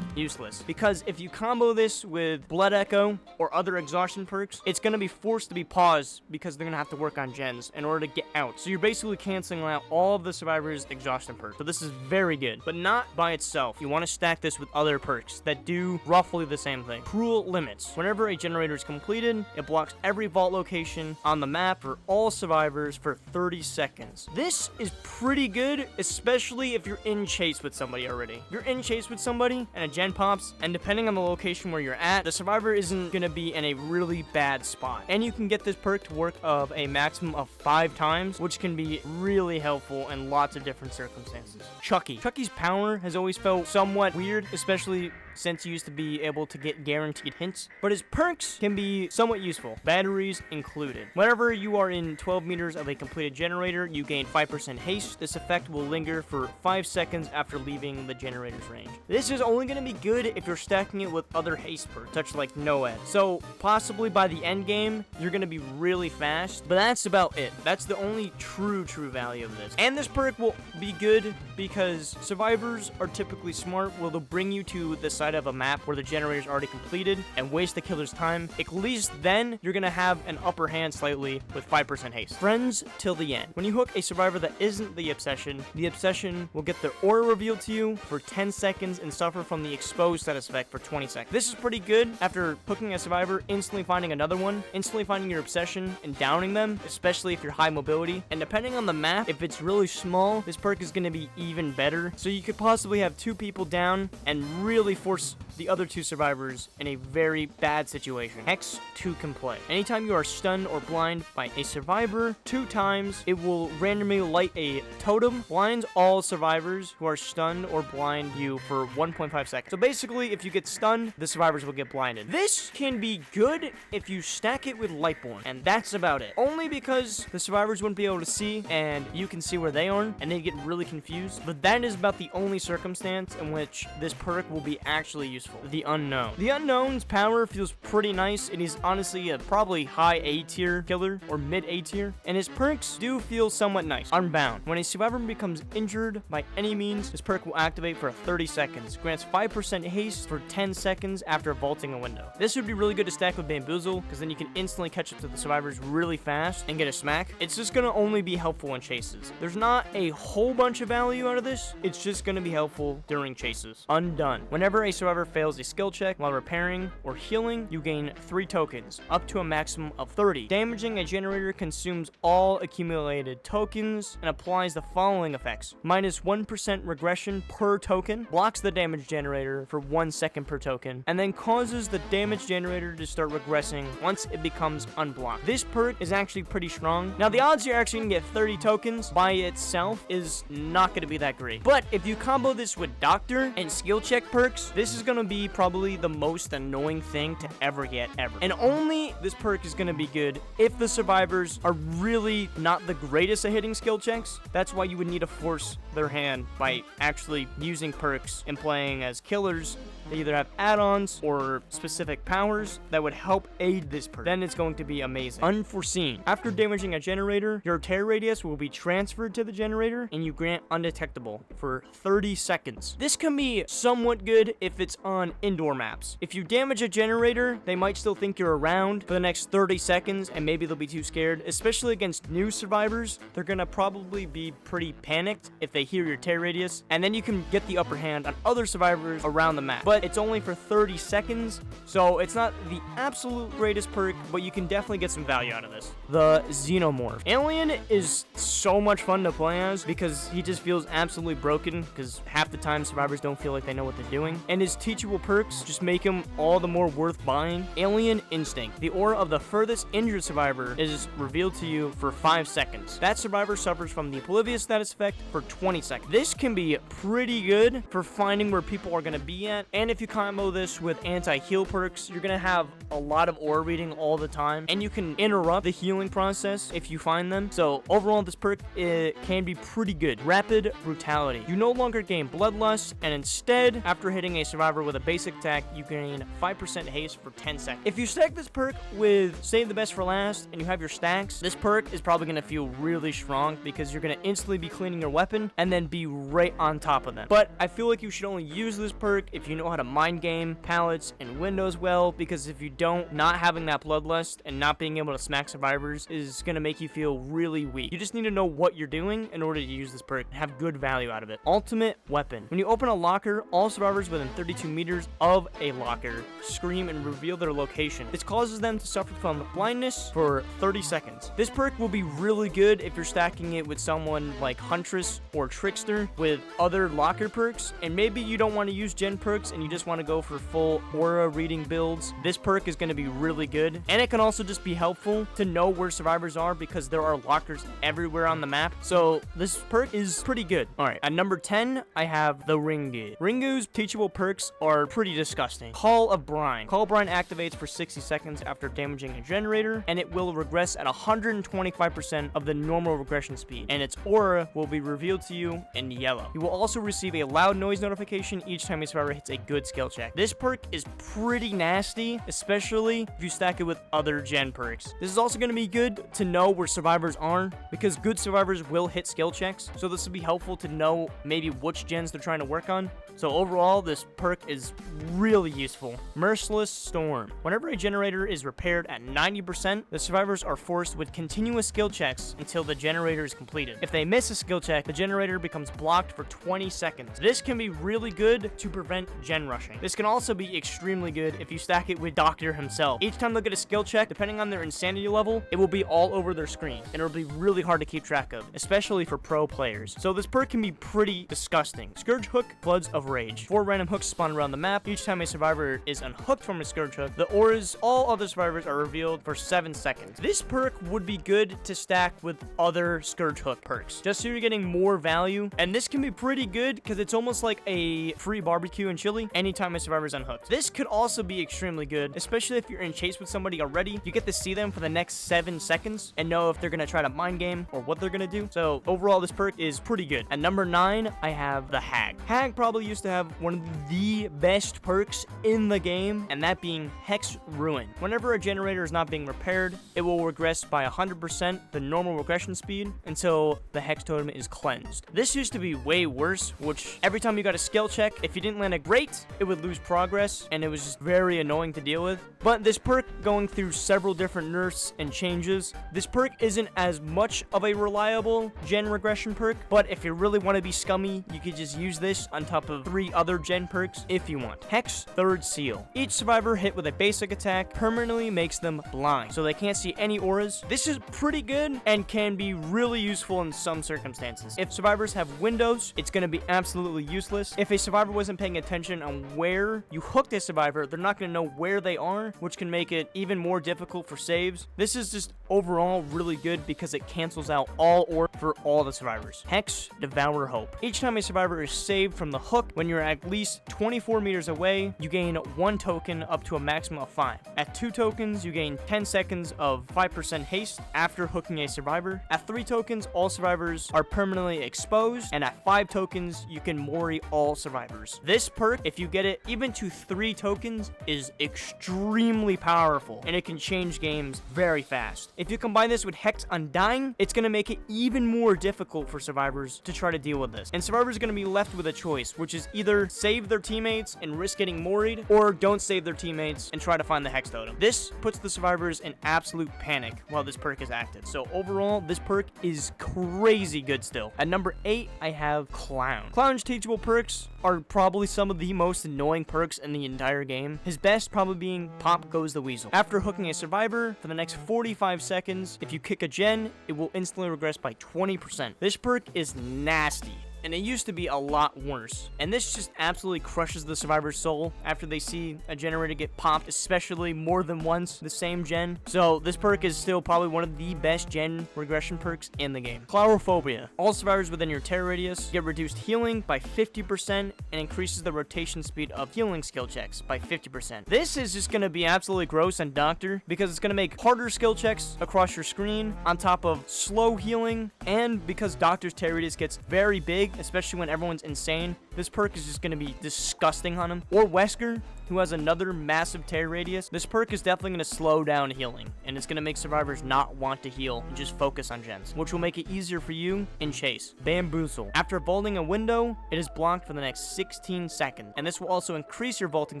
useless. Because if you combo this with Blood Echo or other exhaustion perks, it's going to be forced to be paused because they're going to have to work on gens in order to get out. So you're basically canceling out all of the survivors' exhaustion perks. So this is very good, but not by itself. You want to stack this with other perks that do roughly the same thing. Cruel Limits. Whenever a generator is completed, it blocks every vault location on the map for all survivors for 30 seconds. This is pretty good, especially if you're in chase with somebody already. If you're in chase with somebody and a gen pops, and depending on the location where you're at, the survivor isn't going to be in a really bad spot. And you can get this perk to work of a maximum of 5 times, which can be really helpful in lots of different circumstances. Chucky. Chucky's power has always felt somewhat weird, especially since he used to be able to get guaranteed hints, but his perks can be somewhat useful, batteries included. Whenever you are in 12 meters of a completed generator, you gain 5% haste. This effect will linger for 5 seconds after leaving the generator's range. This is only going to be good if you're stacking it with other haste perks, such like Noed. So possibly by the end game, you're going to be really fast, but that's about it. That's the only true value of this. And this perk will be good because survivors are typically smart, where they'll bring you to the side of a map where the generator is already completed and waste the killer's time. At least then you're gonna have an upper hand slightly with 5% haste. Friends till the end. When you hook a survivor that isn't the obsession will get their aura revealed to you for 10 seconds and suffer from the exposed status effect for 20 seconds. This is pretty good after hooking a survivor, instantly finding another one, instantly finding your obsession and downing them, especially if you're high mobility. And depending on the map, if it's really small, this perk is gonna be even better. So you could possibly have 2 people down and really force force the other 2 survivors in a very bad situation. Hex 2 can play. Anytime you are stunned or blind by a survivor 2 times, it will randomly light a totem, blinds all survivors who are stunned or blind you for 1.5 seconds. So basically, if you get stunned, the survivors will get blinded. This can be good if you stack it with Lightborn, and that's about it. Only because the survivors wouldn't be able to see, and you can see where they are, and they get really confused. But that is about the only circumstance in which this perk will be actually useful. The Unknown. The Unknown's power feels pretty nice, and he's honestly a probably high A tier killer, or mid A tier, and his perks do feel somewhat nice. Unbound. When a survivor becomes injured by any means, this perk will activate for 30 seconds. Grants 5% haste for 10 seconds after vaulting a window. This would be really good to stack with Bamboozle, because then you can instantly catch up to the survivors really fast and get a smack. It's just gonna only be helpful in chases. There's not a whole bunch of value out of this. It's just gonna be helpful during chases. Undone. Whenever a survivor fails a skill check while repairing or healing, you gain 3 tokens, up to a maximum of 30. Damaging a generator consumes all accumulated tokens and applies the following effects. Minus 1% regression per token, blocks the damage generator for 1 second per token, and then causes the damage generator to start regressing once it becomes unblocked. This perk is actually pretty strong. Now, the odds you're actually gonna get 30 tokens by itself is not gonna be that great. But if you combo this with Doctor and skill check perks, this is gonna be probably the most annoying thing to ever get ever. And only this perk is gonna be good if the survivors are really not the greatest at hitting skill checks. That's why you would need to force their hand by actually using perks and playing as killers. They either have add-ons or specific powers that would help aid this perk. Then it's going to be amazing. Unforeseen. After damaging a generator, your tear radius will be transferred to the generator, and you grant undetectable for 30 seconds. This can be somewhat good if it's on indoor maps. If you damage a generator, they might still think you're around for the next 30 seconds, and maybe they'll be too scared. Especially against new survivors, they're gonna probably be pretty panicked if they hear your tear radius, and then you can get the upper hand on other survivors around the map. But it's only for 30 seconds, so it's not the absolute greatest perk, but you can definitely get some value out of this. The Xenomorph. Alien is so much fun to play as because he just feels absolutely broken because half the time survivors don't feel like they know what they're doing, and his teachable perks just make him all the more worth buying. Alien Instinct. The aura of the furthest injured survivor is revealed to you for 5 seconds. That survivor suffers from the Oblivious status effect for 20 seconds. This can be pretty good for finding where people are going to be at, and if you combo this with anti-heal perks, you're gonna have a lot of aura reading all the time, and you can interrupt the healing process if you find them. So overall, this perk can be pretty good. Rapid Brutality. You no longer gain Bloodlust, and instead, after hitting a survivor with a basic attack, you gain 5% haste for 10 seconds. If you stack this perk with Save the Best for Last, and you have your stacks, this perk is probably gonna feel really strong because you're gonna instantly be cleaning your weapon and then be right on top of them. But I feel like you should only use this perk if you know how to mind game pallets and windows well, because if you don't, not having that bloodlust and not being able to smack survivors is gonna make you feel really weak. You just need to know what you're doing in order to use this perk and have good value out of it. Ultimate Weapon. When you open a locker, all survivors within 32 meters of a locker scream and reveal their location. This causes them to suffer from blindness for 30 seconds. This perk will be really good if you're stacking it with someone like Huntress or Trickster with other locker perks, and maybe you don't want to use gen perks and you just want to go for full aura reading builds. This perk is going to be really good, and it can also just be helpful to know where survivors are because there are lockers everywhere on the map. So this perk is pretty good. Alright, at number 10, I have the Ringu. Ringu's teachable perks are pretty disgusting. Call of Brine. Call of Brine activates for 60 seconds after damaging a generator, and it will regress at 125% of the normal regression speed, and its aura will be revealed to you in yellow. You will also receive a loud noise notification each time a survivor hits a good skill check. This perk is pretty nasty, especially if you stack it with other gen perks. This is also going to be good to know where survivors are, because good survivors will hit skill checks, so this will be helpful to know maybe which gens they're trying to work on. So overall, this perk is really useful. Merciless Storm. Whenever a generator is repaired at 90%, the survivors are forced with continuous skill checks until the generator is completed. If they miss a skill check, the generator becomes blocked for 20 seconds. This can be really good to prevent gen rushing. This can also be extremely good if you stack it with Doctor himself. Each time they'll get a skill check, depending on their insanity level, it will be all over their screen, and it'll be really hard to keep track of, especially for pro players. So this perk can be pretty disgusting. Scourge Hook, Floods of Rage. 4 random hook hooks spawn around the map. Each time a survivor is unhooked from a scourge hook, the auras, all other survivors are revealed for 7 seconds. This perk would be good to stack with other scourge hook perks, just so you're getting more value. And this can be pretty good because it's almost like a free barbecue and chili anytime a survivor is unhooked. This could also be extremely good, especially if you're in chase with somebody already. You get to see them for the next 7 seconds and know if they're gonna try to mind game or what they're gonna do. So overall, this perk is pretty good. At number 9, I have the Hag. Hag probably used to have one of the best perks in the game, and that being Hex Ruin. Whenever a generator is not being repaired, it will regress by 100% the normal regression speed until the Hex Totem is cleansed. This used to be way worse, which every time you got a skill check, if you didn't land a great, it would lose progress, and it was just very annoying to deal with. But this perk, going through several different nerfs and changes, this perk isn't as much of a reliable gen regression perk, but if you really want to be scummy, you could just use this on top of 3 other gen perks if you want. Hex Third Seal. Each survivor hit with a basic attack permanently makes them blind, so they can't see any auras. This is pretty good and can be really useful in some circumstances. If survivors have windows, it's going to be absolutely useless. If a survivor wasn't paying attention on where you hooked a survivor, they're not going to know where they are, which can make it even more difficult for saves. This is just overall really good because it cancels out all auras for all the survivors. Hex Devour Hope. Each time a survivor is saved from the hook, when you're at least 24 meters away, you gain 1 token up to a maximum of 5. At 2 tokens, you gain 10 seconds of 5% haste after hooking a survivor. At 3 tokens, all survivors are permanently exposed, and at 5 tokens, you can Mori all survivors. This perk, if you get it even to 3 tokens, is extremely powerful, and it can change games very fast. If you combine this with Hex Undying, it's going to make it even more difficult for survivors to try to deal with this. And survivors are going to be left with a choice, which is either save their teammates and risk getting Mori'd, or don't save their teammates and try to find the Hex Totem. This puts the survivors in absolute panic while this perk is active. So overall, this perk is crazy good still. At number 8, I have Clown. Clown's teachable perks are probably some of the most annoying perks in the entire game. His best probably being Pop Goes the Weasel. After hooking a survivor for the next 45 seconds, if you kick a gen, it will instantly regress by 20%. This perk is nasty, and it used to be a lot worse. And this just absolutely crushes the survivor's soul after they see a generator get popped, especially more than once the same gen. So this perk is still probably one of the best gen regression perks in the game. Claustrophobia. All survivors within your terror radius get reduced healing by 50% and increases the rotation speed of healing skill checks by 50%. This is just going to be absolutely gross on Doctor because it's going to make harder skill checks across your screen on top of slow healing, and because Doctor's terror radius gets very big, especially when everyone's insane, this perk is just going to be disgusting on him. Or Wesker, who has another massive tear radius. This perk is definitely going to slow down healing, and it's going to make survivors not want to heal and just focus on gens, which will make it easier for you in chase. Bamboozle. After vaulting a window, it is blocked for the next 16 seconds, and this will also increase your vaulting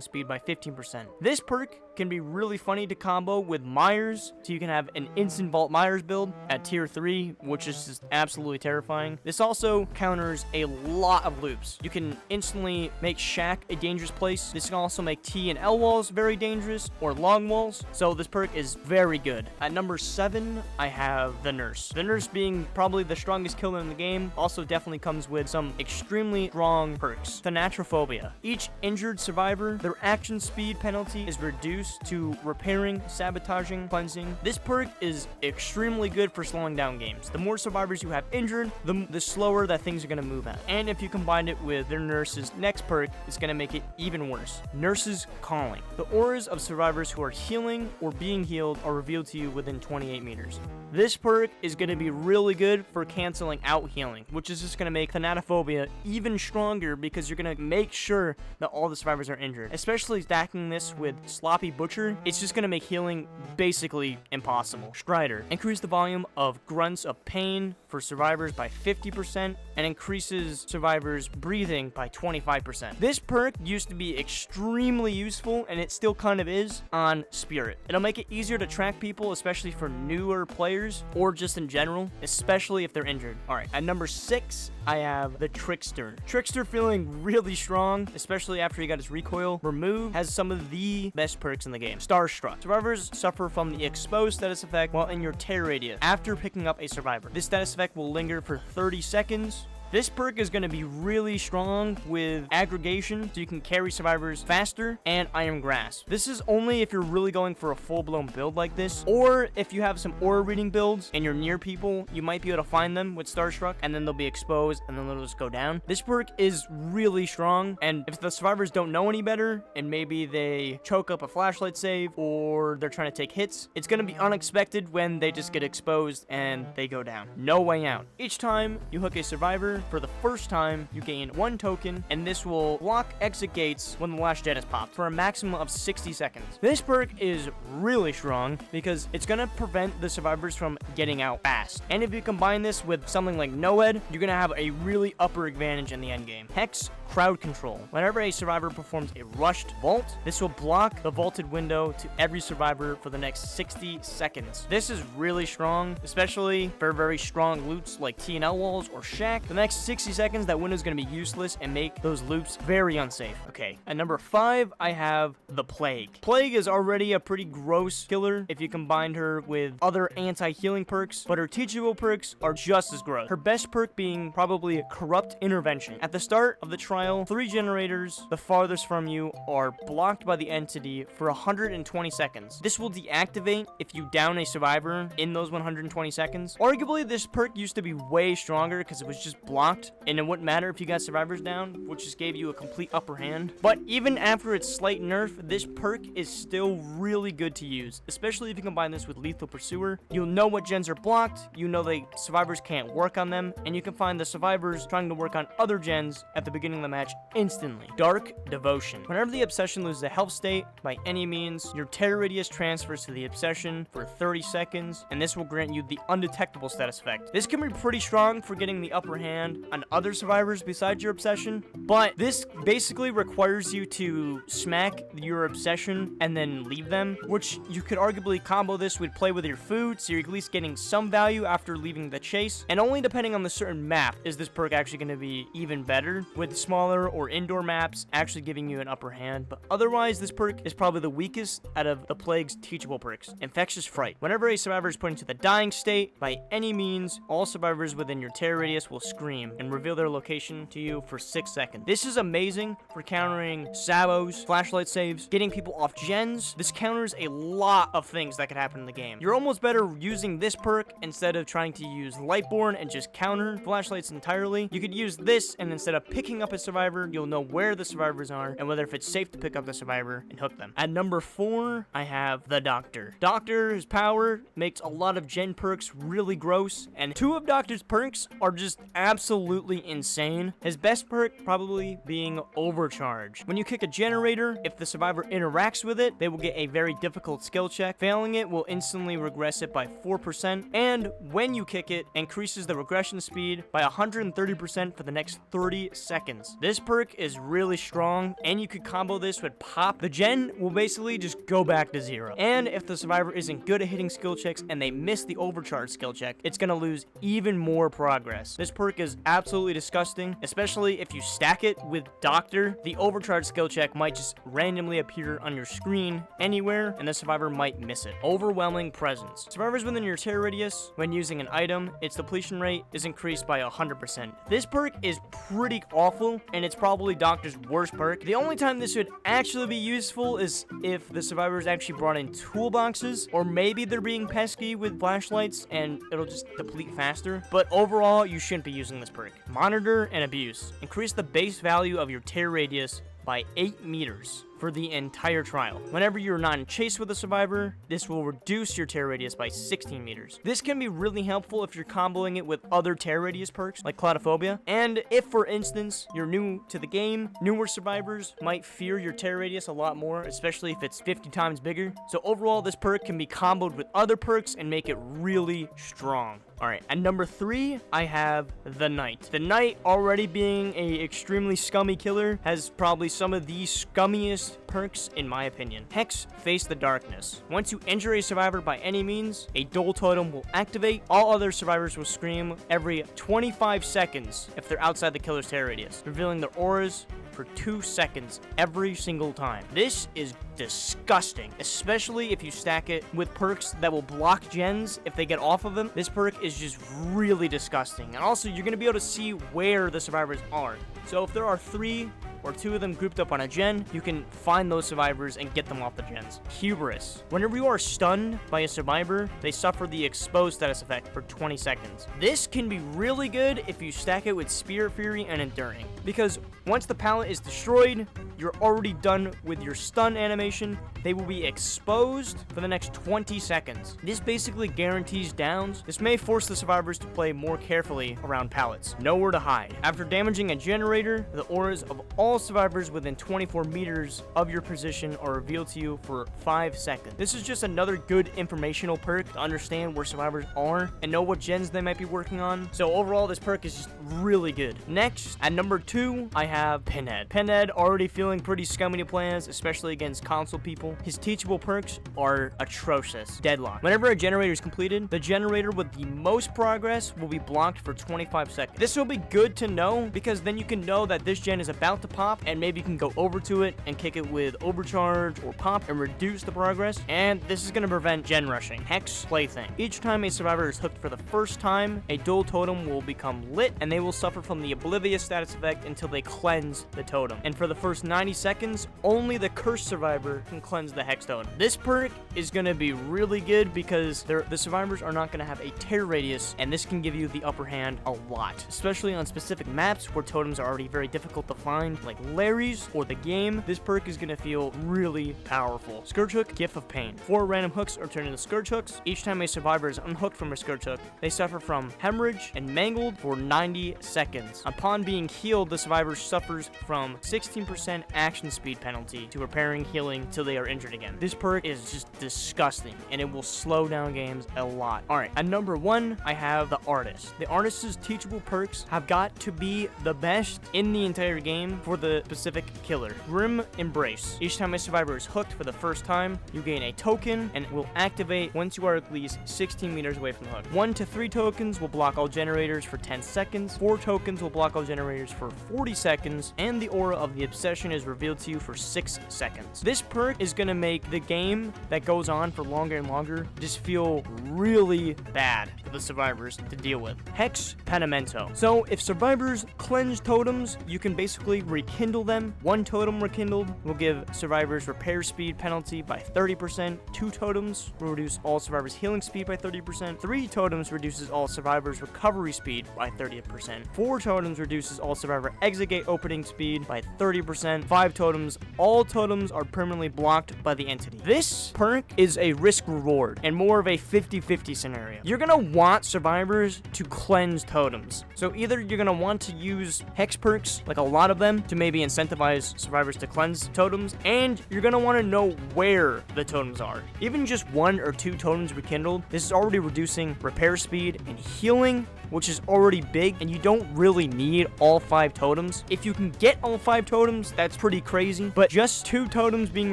speed by 15%. This perk can be really funny to combo with Myers, so you can have an instant vault Myers build at tier 3, which is just absolutely terrifying. This also counters a lot of loops. You can instantly make Shack a dangerous place. This can also make T and L walls very dangerous, or long walls, so this perk is very good. At number 7, I have the Nurse. The Nurse, being probably the strongest killer in the game, also definitely comes with some extremely strong perks. Thanatrophobia. Each injured survivor, their action speed penalty is reduced to repairing, sabotaging, cleansing. This perk is extremely good for slowing down games. The more survivors you have injured, the slower that things are going to move at. And if you combine it with their Nurse's next perk, it's going to make it even worse. Nurse's Calling. The auras of survivors who are healing or being healed are revealed to you within 28 meters. This perk is going to be really good for canceling out healing, which is just going to make Thanatophobia even stronger because you're going to make sure that all the survivors are injured. Especially stacking this with Sloppy Butcher, it's just going to make healing basically impossible. Strider. Increase the volume of grunts of pain for survivors by 50% and increases survivors' breathing by 25%. This perk used to be extremely useful, and it still kind of is, on Spirit. It'll make it easier to track people, especially for newer players, or just in general, especially if they're injured. Alright, at number 6, I have the Trickster. Trickster, feeling really strong, especially after he got his recoil removed, has some of the best perks in the game. Starstruck. Survivors suffer from the exposed status effect while in your terror radius after picking up a survivor. This status effect will linger for 30 seconds, This perk is going to be really strong with aggregation, so you can carry survivors faster, and Iron Grasp. This is only if you're really going for a full-blown build like this, or if you have some aura reading builds and you're near people, you might be able to find them with Starstruck, and then they'll be exposed, and then they'll just go down. This perk is really strong, and if the survivors don't know any better, and maybe they choke up a flashlight save, or they're trying to take hits, it's going to be unexpected when they just get exposed and they go down. No way out. Each time you hook a survivor, for the first time, you gain 1 token, and this will block exit gates when the last gen is popped for a maximum of 60 seconds. This perk is really strong because it's going to prevent the survivors from getting out fast. And if you combine this with something like Noed, you're going to have a really upper advantage in the endgame. Hex Crowd Control. Whenever a survivor performs a rushed vault, this will block the vaulted window to every survivor for the next 60 seconds. This is really strong, especially for very strong loops like T&L walls or Shack. The next 60 seconds, that window is going to be useless and make those loops very unsafe. Okay, at number 5, I have the Plague. Plague is already a pretty gross killer if you combined her with other anti-healing perks, but her teachable perks are just as gross. Her best perk being probably Corrupt Intervention. At the start of the trial, 3 generators the farthest from you are blocked by the entity for 120 seconds. This will deactivate if you down a survivor in those 120 seconds. Arguably, this perk used to be way stronger because it was just blocked, and it wouldn't matter if you got survivors down, which just gave you a complete upper hand. But even after its slight nerf, this perk is still really good to use, especially if you combine this with Lethal Pursuer. You'll know what gens are blocked, you know the survivors can't work on them, and you can find the survivors trying to work on other gens at the beginning of the match instantly. Dark Devotion. Whenever the obsession loses a health state by any means, your terror radius transfers to the obsession for 30 seconds, and this will grant you the undetectable status effect. This can be pretty strong for getting the upper hand on other survivors besides your obsession, but this basically requires you to smack your obsession and then leave them, which you could arguably combo this with play with your food, so you're at least getting some value after leaving the chase, and only depending on the certain map is this perk actually going to be even better, with smaller or indoor maps actually giving you an upper hand. But otherwise, this perk is probably the weakest out of the Plague's teachable perks. Infectious Fright. Whenever a survivor is put into the dying state, by any means, all survivors within your terror radius will scream and reveal their location to you for 6 seconds. This is amazing for countering sabos, flashlight saves, getting people off gens. This counters a lot of things that could happen in the game. You're almost better using this perk instead of trying to use Lightborn and just counter flashlights entirely. You could use this, and instead of picking up a survivor, you'll know where the survivors are and whether if it's safe to pick up the survivor and hook them. At number 4, I have the Doctor. Doctor's power makes a lot of gen perks really gross, and 2 of Doctor's perks are just absolutely insane. His best perk probably being Overcharge. When you kick a generator, if the survivor interacts with it, they will get a very difficult skill check. Failing it will instantly regress it by 4%, and when you kick it, increases the regression speed by 130% for the next 30 seconds. This perk is really strong, and you could combo this with Pop. The gen will basically just go back to 0. And if the survivor isn't good at hitting skill checks and they miss the Overcharge skill check, it's gonna lose even more progress. This perk is absolutely disgusting, especially if you stack it with Doctor. The Overcharge skill check might just randomly appear on your screen anywhere, and the survivor might miss it. Overwhelming Presence. Survivors within your terror radius, when using an item, its depletion rate is increased by 100%. This perk is pretty awful, and it's probably Doctor's worst perk. The only time this would actually be useful is if the survivors actually brought in toolboxes, or maybe they're being pesky with flashlights and it'll just deplete faster. But overall, you shouldn't be using this perk. Monitor and Abuse. Increase the base value of your terror radius by 8 meters for the entire trial. Whenever you're not in chase with a survivor, this will reduce your terror radius by 16 meters. This can be really helpful if you're comboing it with other terror radius perks like Claudophobia. And if, for instance, you're new to the game, newer survivors might fear your terror radius a lot more, especially if it's 50 times bigger. So overall, this perk can be comboed with other perks and make it really strong. Alright, at number 3, I have the Knight. The Knight, already being a extremely scummy killer, has probably some of the scummiest perks in my opinion. Hex Face the Darkness. Once you injure a survivor by any means, a Dole Totem will activate. All other survivors will scream every 25 seconds if they're outside the killer's terror radius, revealing their auras for 2 seconds every single time. This is disgusting, especially if you stack it with perks that will block gens if they get off of them. This perk is just really disgusting. And also, you're going to be able to see where the survivors are. So if there are 3 or 2 of them grouped up on a gen, you can find those survivors and get them off the gens. Hubris. Whenever you are stunned by a survivor, they suffer the exposed status effect for 20 seconds. This can be really good if you stack it with Spirit Fury and Enduring, because once the pallet is destroyed, you're already done with your stun animation. They will be exposed for the next 20 seconds. This basically guarantees downs. This may force the survivors to play more carefully around pallets. Nowhere to hide. After damaging a generator, the auras of all survivors within 24 meters of your position are revealed to you for 5 seconds. This is just another good informational perk to understand where survivors are and know what gens they might be working on. So overall, this perk is just really good. Next, at number 2, I have Pinhead. Pinhead already feeling pretty scummy to play as, especially against console people. His teachable perks are atrocious. Deadlock. Whenever a generator is completed, the generator with the most progress will be blocked for 25 seconds. This will be good to know because then you can know that this gen is about to pop, and maybe you can go over to it and kick it with overcharge or pop and reduce the progress, and this is going to prevent gen rushing. Hex Plaything. Each time a survivor is hooked for the first time, a dual totem will become lit, and they will suffer from the oblivious status effect until they cleanse the totem. And for the first 90 seconds, only the cursed survivor can cleanse the hex totem. This perk is going to be really good because the survivors are not going to have a tear radius, and this can give you the upper hand a lot, especially on specific maps where totems are already very difficult to find, like Larry's or the game. This perk is going to feel really powerful. Scourge Hook, Gift of Pain. 4 random hooks are turned into Scourge Hooks. Each time a survivor is unhooked from a Scourge Hook, they suffer from hemorrhage and mangled for 90 seconds. Upon being healed, the survivor suffers from 16% action speed penalty to repairing healing till they are injured again. This perk is just disgusting, and it will slow down games a lot. Alright, at number 1, I have the Artist. The Artist's teachable perks have got to be the best in the entire game for the specific killer. Grim Embrace. Each time a survivor is hooked for the first time, you gain a token, and it will activate once you are at least 16 meters away from the hook. 1 to 3 tokens will block all generators for 10 seconds. 4 tokens will block all generators for 40 seconds, and the aura of the obsession is revealed to you for 6 seconds. This perk is going to make the game that goes on for longer and longer just feel really bad for the survivors to deal with. Hex Penamento. So if survivors cleanse totems, you can basically rekindle them. 1 totem rekindled will give survivors repair speed penalty by 30%. 2 totems will reduce all survivors healing speed by 30%. 3 totems reduces all survivors recovery speed by 30%. 4 totems reduces all survivor exit gate opening speed by 30%. 5 totems, all totems are permanently blocked by the entity. This perk is a risk reward and more of a 50-50 scenario. You're gonna want survivors to cleanse totems. So either you're gonna want to use hex perks, like a lot of them, to maybe incentivize survivors to cleanse totems, and you're gonna want to know where the totems are. Even just 1 or 2 totems rekindled, this is already reducing repair speed and healing, which is already big, and you don't really need all 5 totems. If you can get all 5 totems, that's pretty crazy, but just 2 totems being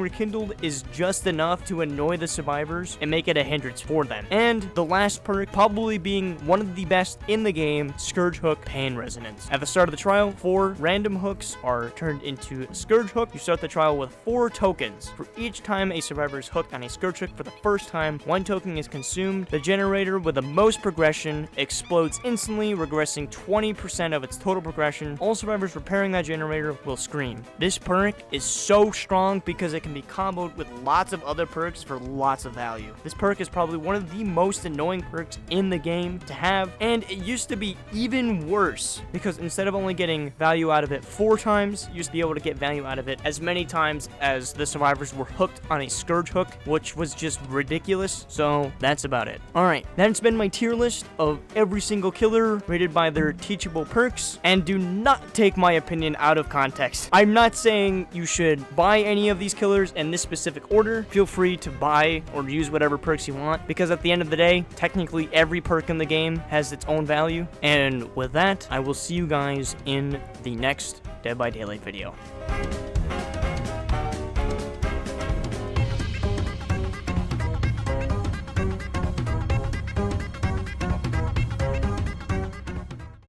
rekindled is just enough to annoy the survivors and make it a hindrance for them. And the last perk, probably being one of the best in the game, Scourge Hook Pain Resonance. At the start of the trial, 4 random hooks are turned into Scourge Hook. You start the trial with 4 tokens. For each time a survivor is hooked on a Scourge Hook for the first time, 1 token is consumed. The generator with the most progression explodes instantly, regressing 20% of its total progression. All survivors repairing that generator will scream. This perk is so strong because it can be comboed with lots of other perks for lots of value. This perk is probably one of the most annoying perks in the game to have, and it used to be even worse because instead of only getting value out of it 4 times, you used to be able to get value out of it as many times as the survivors were hooked on a Scourge Hook, which was just ridiculous. So that's about it. Alright, that's been my tier list of every single killer rated by their teachable perks, and do not take my opinion out of context. I'm not saying you should buy any of these killers in this specific order. Feel free to buy or use whatever perks you want, because at the end of the day, technically every perk in the game has its own value. And with that, I will see you guys in the next Dead by Daylight video.